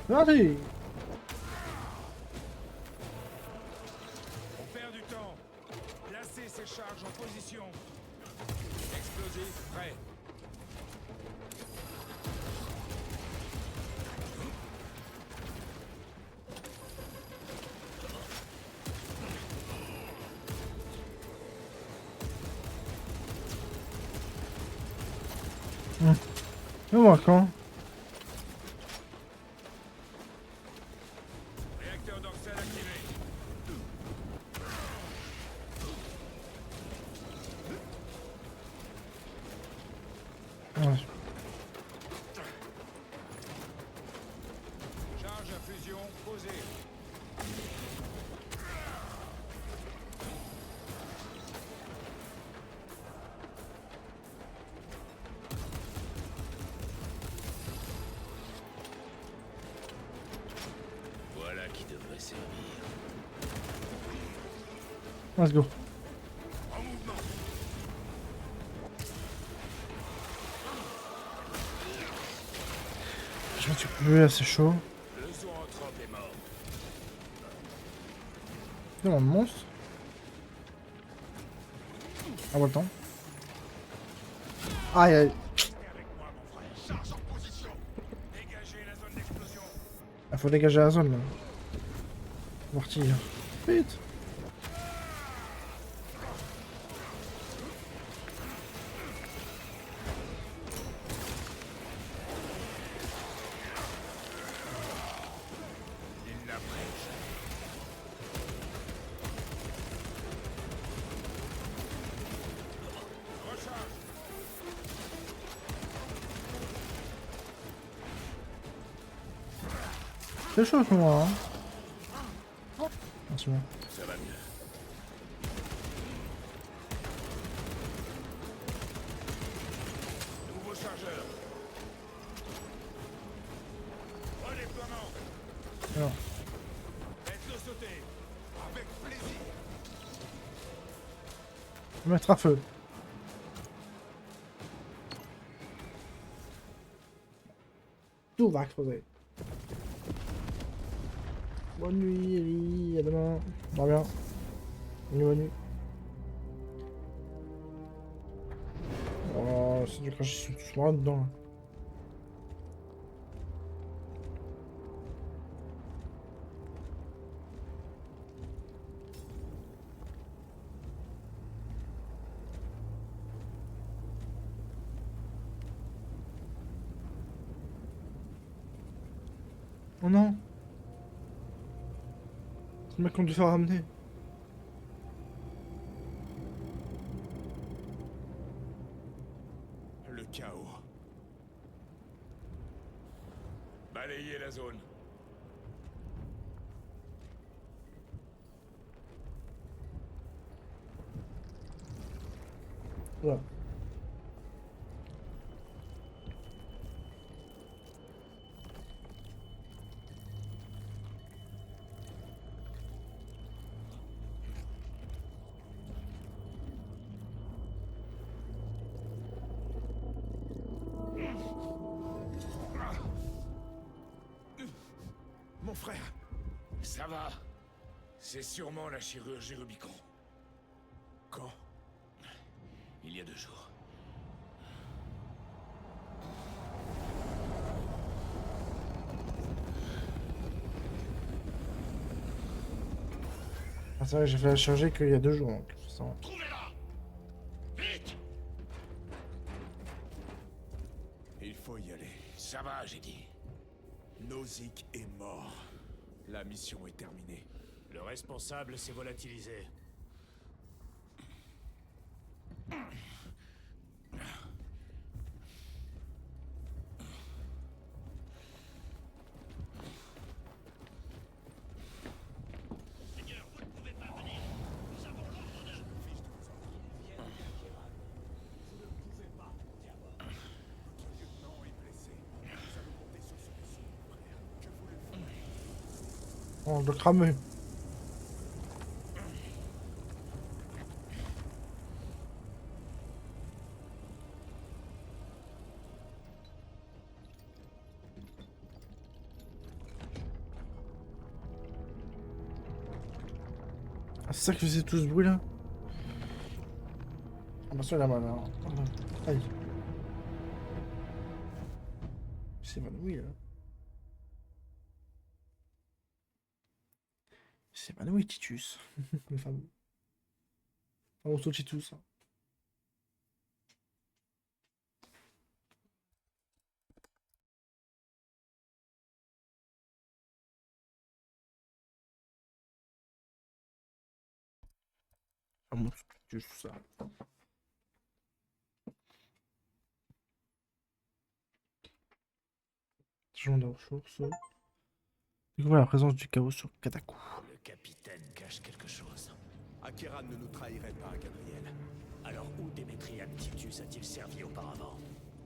Vas-y. On perd du temps. Placez ces charges en position. Explosif prêt. Et moi quand? Réacteur dorsal activé. Ouais. Charge à fusion posée. Voilà qui devrait servir. Let's go. En mouvement. Je me suis plus assez chaud. Le zooanthrope est mort. C'est mon monstre. Ah, ouais, le temps. Aïe aïe. Avec moi, mon frère. Charge en position. Dégagez la zone d'explosion. Il faut dégager la zone là. Partir. Vite. Il n'apprête. Recharge. C'est chaud ce moment. Hein. Attention. Ça va mieux. Nouveau chargeur. Redéploiement. Alors. Faites-le sauter. Avec plaisir. Mettre à feu. Tout va exploser. Bonne nuit, Ellie. À demain. Dors bien. Bonne nuit. Oh, c'est du cracher tout là dedans. Oh non. C'est le mec qu'on devait faire ramener. Le chaos. Balayez la zone. Voilà. Mon frère, Ça va. C'est sûrement la chirurgie Rubicon. quand? Il y a 2 jours. Ah, c'est vrai que j'ai fait la chirurgie qu'il y a 2 jours, donc ça va. Trouvez-la! Vite! Il faut y aller. Ça va, j'ai dit. Nozick est mort. La mission est terminée. Le responsable s'est volatilisé. On le cramer. Ah, c'est ça qui faisait tout ce bruit là? Attention, il a mal. Hein. Aïe. Il s'est évanoui là. Il s'est évanoui, Titus. Le fameux. Famoso Titus. Famoso Titus, tout ça. Changement de ressources. Découvrir la présence du chaos sur Kataku. Le capitaine cache quelque chose. Akeran ne nous trahirait pas, Gabriel. Alors où Démétrian Titus a-t-il servi auparavant?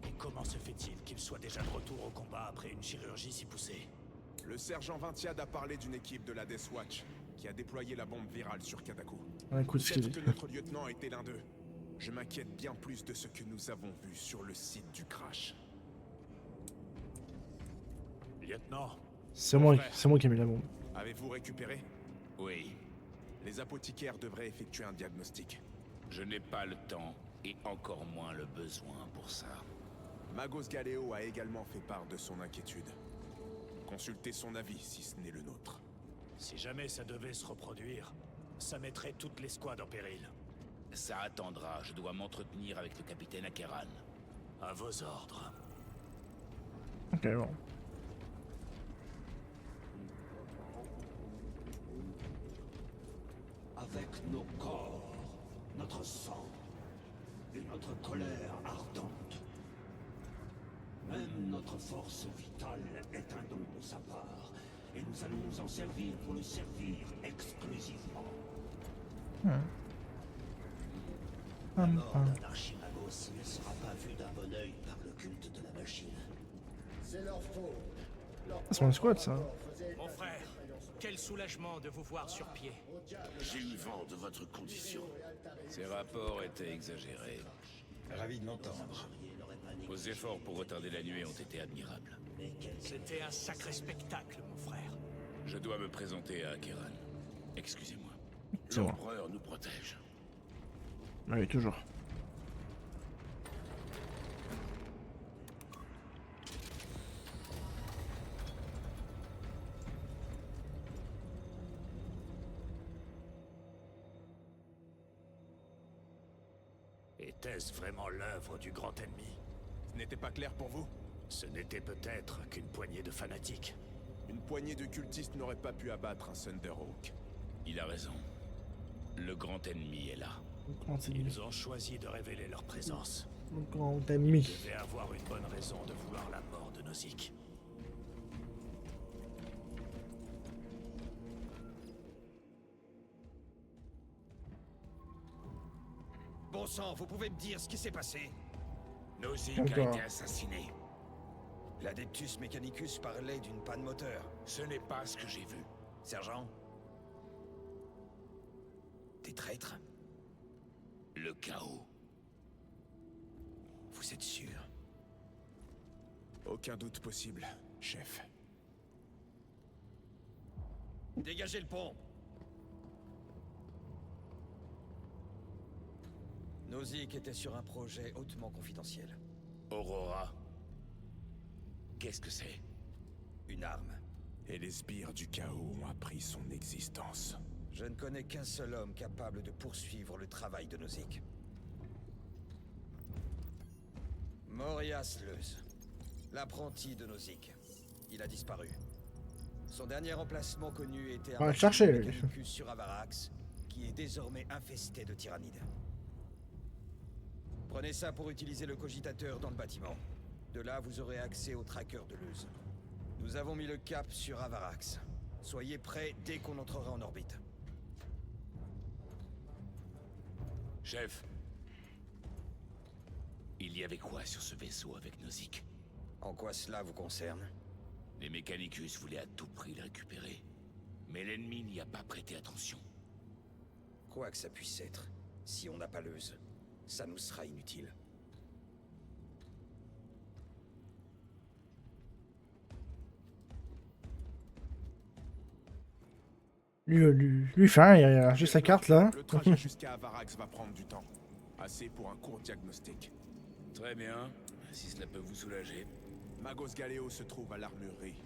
Et comment se fait-il qu'il soit déjà de retour au combat après une chirurgie si poussée? Le sergent Vintiad a parlé d'une équipe de la Death Watch qui a déployé la bombe virale sur Kataku. Ah, écoute ce qu'il Peut-être dit. que notre lieutenant était l'un d'eux. Je m'inquiète bien plus de ce que nous avons vu sur le site du crash. Lieutenant, C'est moi qui ai mis la bombe. Avez-vous récupéré? Oui. Les apothicaires devraient effectuer un diagnostic. Je n'ai pas le temps et encore moins le besoin pour ça. Magos Galeo a également fait part de son inquiétude. Consultez son avis si ce n'est le nôtre. si jamais ça devait se reproduire, ça mettrait toute l'escouade en péril. Ça attendra, je dois m'entretenir avec le capitaine Akeran. À vos ordres. Ok, bon. Avec nos corps, notre sang et notre colère ardente. Même notre force vitale est un don de sa part, et nous allons nous en servir pour le servir exclusivement. La mort d'un Archimagos ne sera pas vue d'un bon œil par le culte de la machine. C'est leur faute. Ah, c'est mon squad ça. Mon frère, quel soulagement de vous voir sur pied. J'ai eu vent de votre condition. Ces rapports étaient exagérés. Ravi de l'entendre. Vos efforts pour retarder la nuée ont été admirables. C'était un sacré spectacle, mon frère. Je dois me présenter à Akeran. Excusez-moi. C'est bon. L'empereur nous protège. Oui, toujours. Était-ce vraiment l'œuvre du grand ennemi? Ce n'était pas clair pour vous? Ce n'était peut-être qu'une poignée de fanatiques. Une poignée de cultistes n'aurait pas pu abattre un Thunderhawk. Il a raison. Le grand ennemi est là. Le grand ennemi. Ils ont choisi de révéler leur présence. Le grand ennemi. Ils devaient avoir une bonne raison de vouloir la mort de Nozick. Bon sang, vous pouvez me dire ce qui s'est passé? Nozick a D'accord. été assassiné. L'Adeptus Mechanicus parlait d'une panne moteur. Ce n'est pas ce que j'ai vu. Sergent? Des traîtres? Le chaos. Vous êtes sûr? Aucun doute possible, chef. Dégagez le pont! Nozick était sur un projet hautement confidentiel. Aurora. Qu'est-ce que c'est? Une arme. Et les sbires du chaos ont appris son existence. Je ne connais qu'un seul homme capable de poursuivre le travail de Nozick. Morias Leuz, l'apprenti de Nozick. Il a disparu. Son dernier emplacement connu était un On va le chercher, lui. Mechanicus sur Avarax, qui est désormais infesté de tyrannides. Prenez ça pour utiliser le cogitateur dans le bâtiment. De là, vous aurez accès au tracker de Leuz. Nous avons mis le cap sur Avarax. Soyez prêts dès qu'on entrera en orbite. Chef. Il y avait quoi sur ce vaisseau avec Nozick? En quoi cela vous concerne? Les Mechanicus voulaient à tout prix le récupérer. Mais l'ennemi n'y a pas prêté attention. Quoi que ça puisse être, si on n'a pas Leuz, ça nous sera inutile. Lui fin, il a juste sa carte là. Le trajet jusqu'à Avarax va prendre du temps. Assez pour un court diagnostic. Très bien, si cela peut vous soulager. Magos Galeo se trouve à l'armurerie.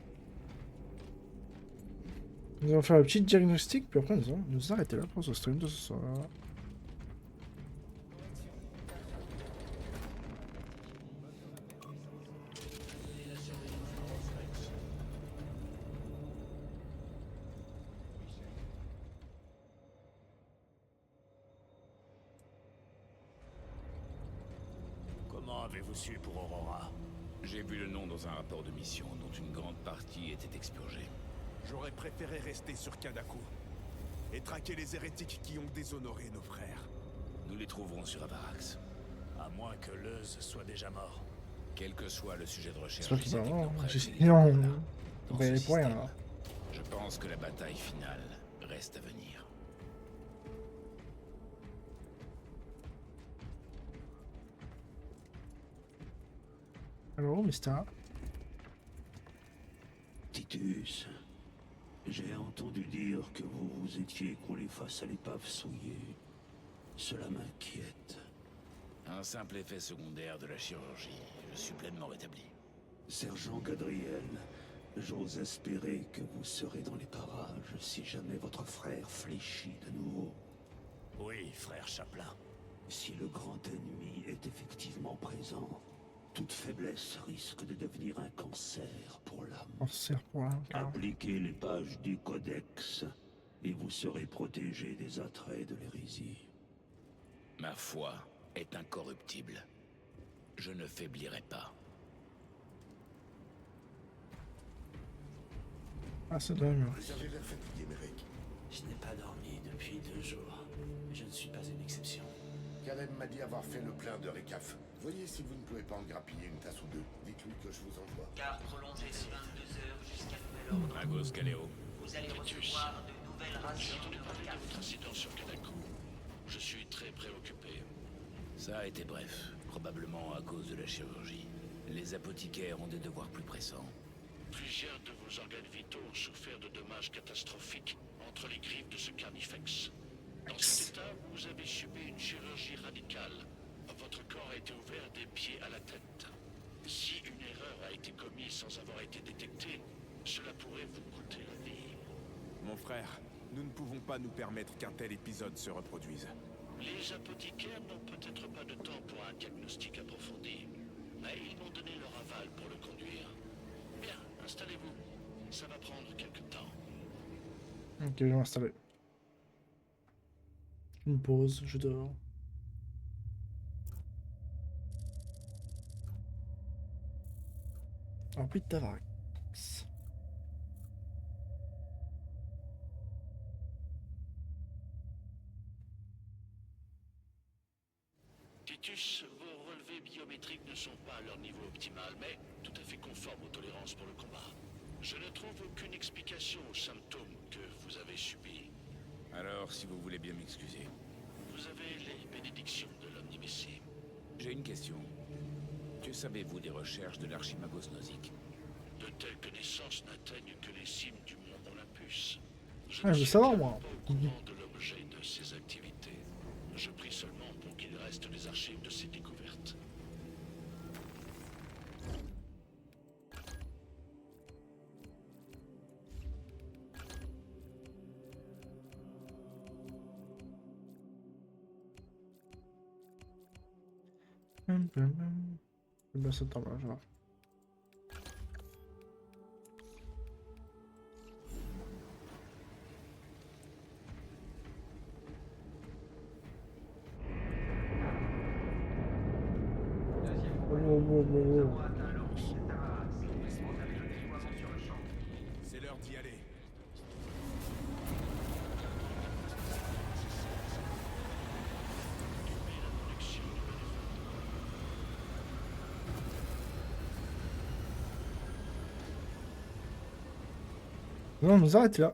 Nous allons faire le petit diagnostic, puis après nous allons nous arrêter là pour ce stream de ce soir. Comment avez-vous su pour Aurora? J'ai vu le nom dans un rapport de mission dont une grande partie était expurgée. J'aurais préféré rester sur Kadaku et traquer les hérétiques qui ont déshonoré nos frères. Nous les trouverons sur Avarax. À moins que Leuz soit déjà mort. Quel que soit le sujet de recherche, C'est pas qu'il les va avoir, technoprètes j'ai et les dit non, technolas, on dans va y ce aller pour rien, système, là. je pense que la bataille finale reste à venir. Allô, Mister? Titus, j'ai entendu dire que vous vous étiez écroulé face à l'épave souillée. Cela m'inquiète. Un simple effet secondaire de la chirurgie. Je suis pleinement rétabli. Sergent Gadriel, j'ose espérer que vous serez dans les parages si jamais votre frère fléchit de nouveau. Oui, frère Chaplin. Si le grand ennemi est effectivement présent, toute faiblesse risque de devenir un cancer pour l'âme. Cancer pour l'âme. Appliquez les pages du codex et vous serez protégé des attraits de l'hérésie. Ma foi est incorruptible. Je ne faiblirai pas. Ah, c'est dingue. Vous avez l'air fatigué, Merrick. Je n'ai pas dormi depuis 2 jours. Je ne suis pas une exception. Caleb m'a dit avoir fait le plein de récaf. Voyez si vous ne pouvez pas en grappiller une tasse ou deux. Dites-lui que je vous envoie. Car prolongé de 22 heures jusqu'à nouvel ordre. Magos Galeo. Vous allez recevoir de nouvelles rations de récaf. Votre incident sur Kadaku. Je suis très préoccupé. Ça a été bref, probablement à cause de la chirurgie. Les apothicaires ont des devoirs plus pressants. Plusieurs de vos organes vitaux ont souffert de dommages catastrophiques entre les griffes de ce carnifex. Dans cet état, vous avez subi une chirurgie radicale. Votre corps a été ouvert des pieds à la tête. Si une erreur a été commise sans avoir été détectée, cela pourrait vous coûter la vie. Mon frère, nous ne pouvons pas nous permettre qu'un tel épisode se reproduise. Les apothicaires n'ont peut-être pas de temps pour un diagnostic approfondi, mais ils m'ont donné leur aval pour le conduire. Bien, installez-vous. Ça va prendre Ok, je vais m'installer. Une pause, je dors. Orbite d'Avarax. Titus, vos relevés biométriques ne sont pas à leur niveau optimal, mais tout à fait conformes aux tolérances pour le combat. Je ne trouve aucune explication aux symptômes que vous avez subis. Alors, si vous voulez bien m'excuser. Vous avez les bénédictions de l'Omnimessime. J'ai une question. Que savez-vous des recherches de l'Archimagos Nozick? De telles connaissances n'atteignent que les cimes du mont Olympus. Je veux savoir, moi. Au courant de l'objet de ses activités. Je prie seulement pour qu'il reste les archives de ses découvertes. C'est bien ce temps-là, je vois. C'est l'heure d'y aller. Non, on nous arrête là.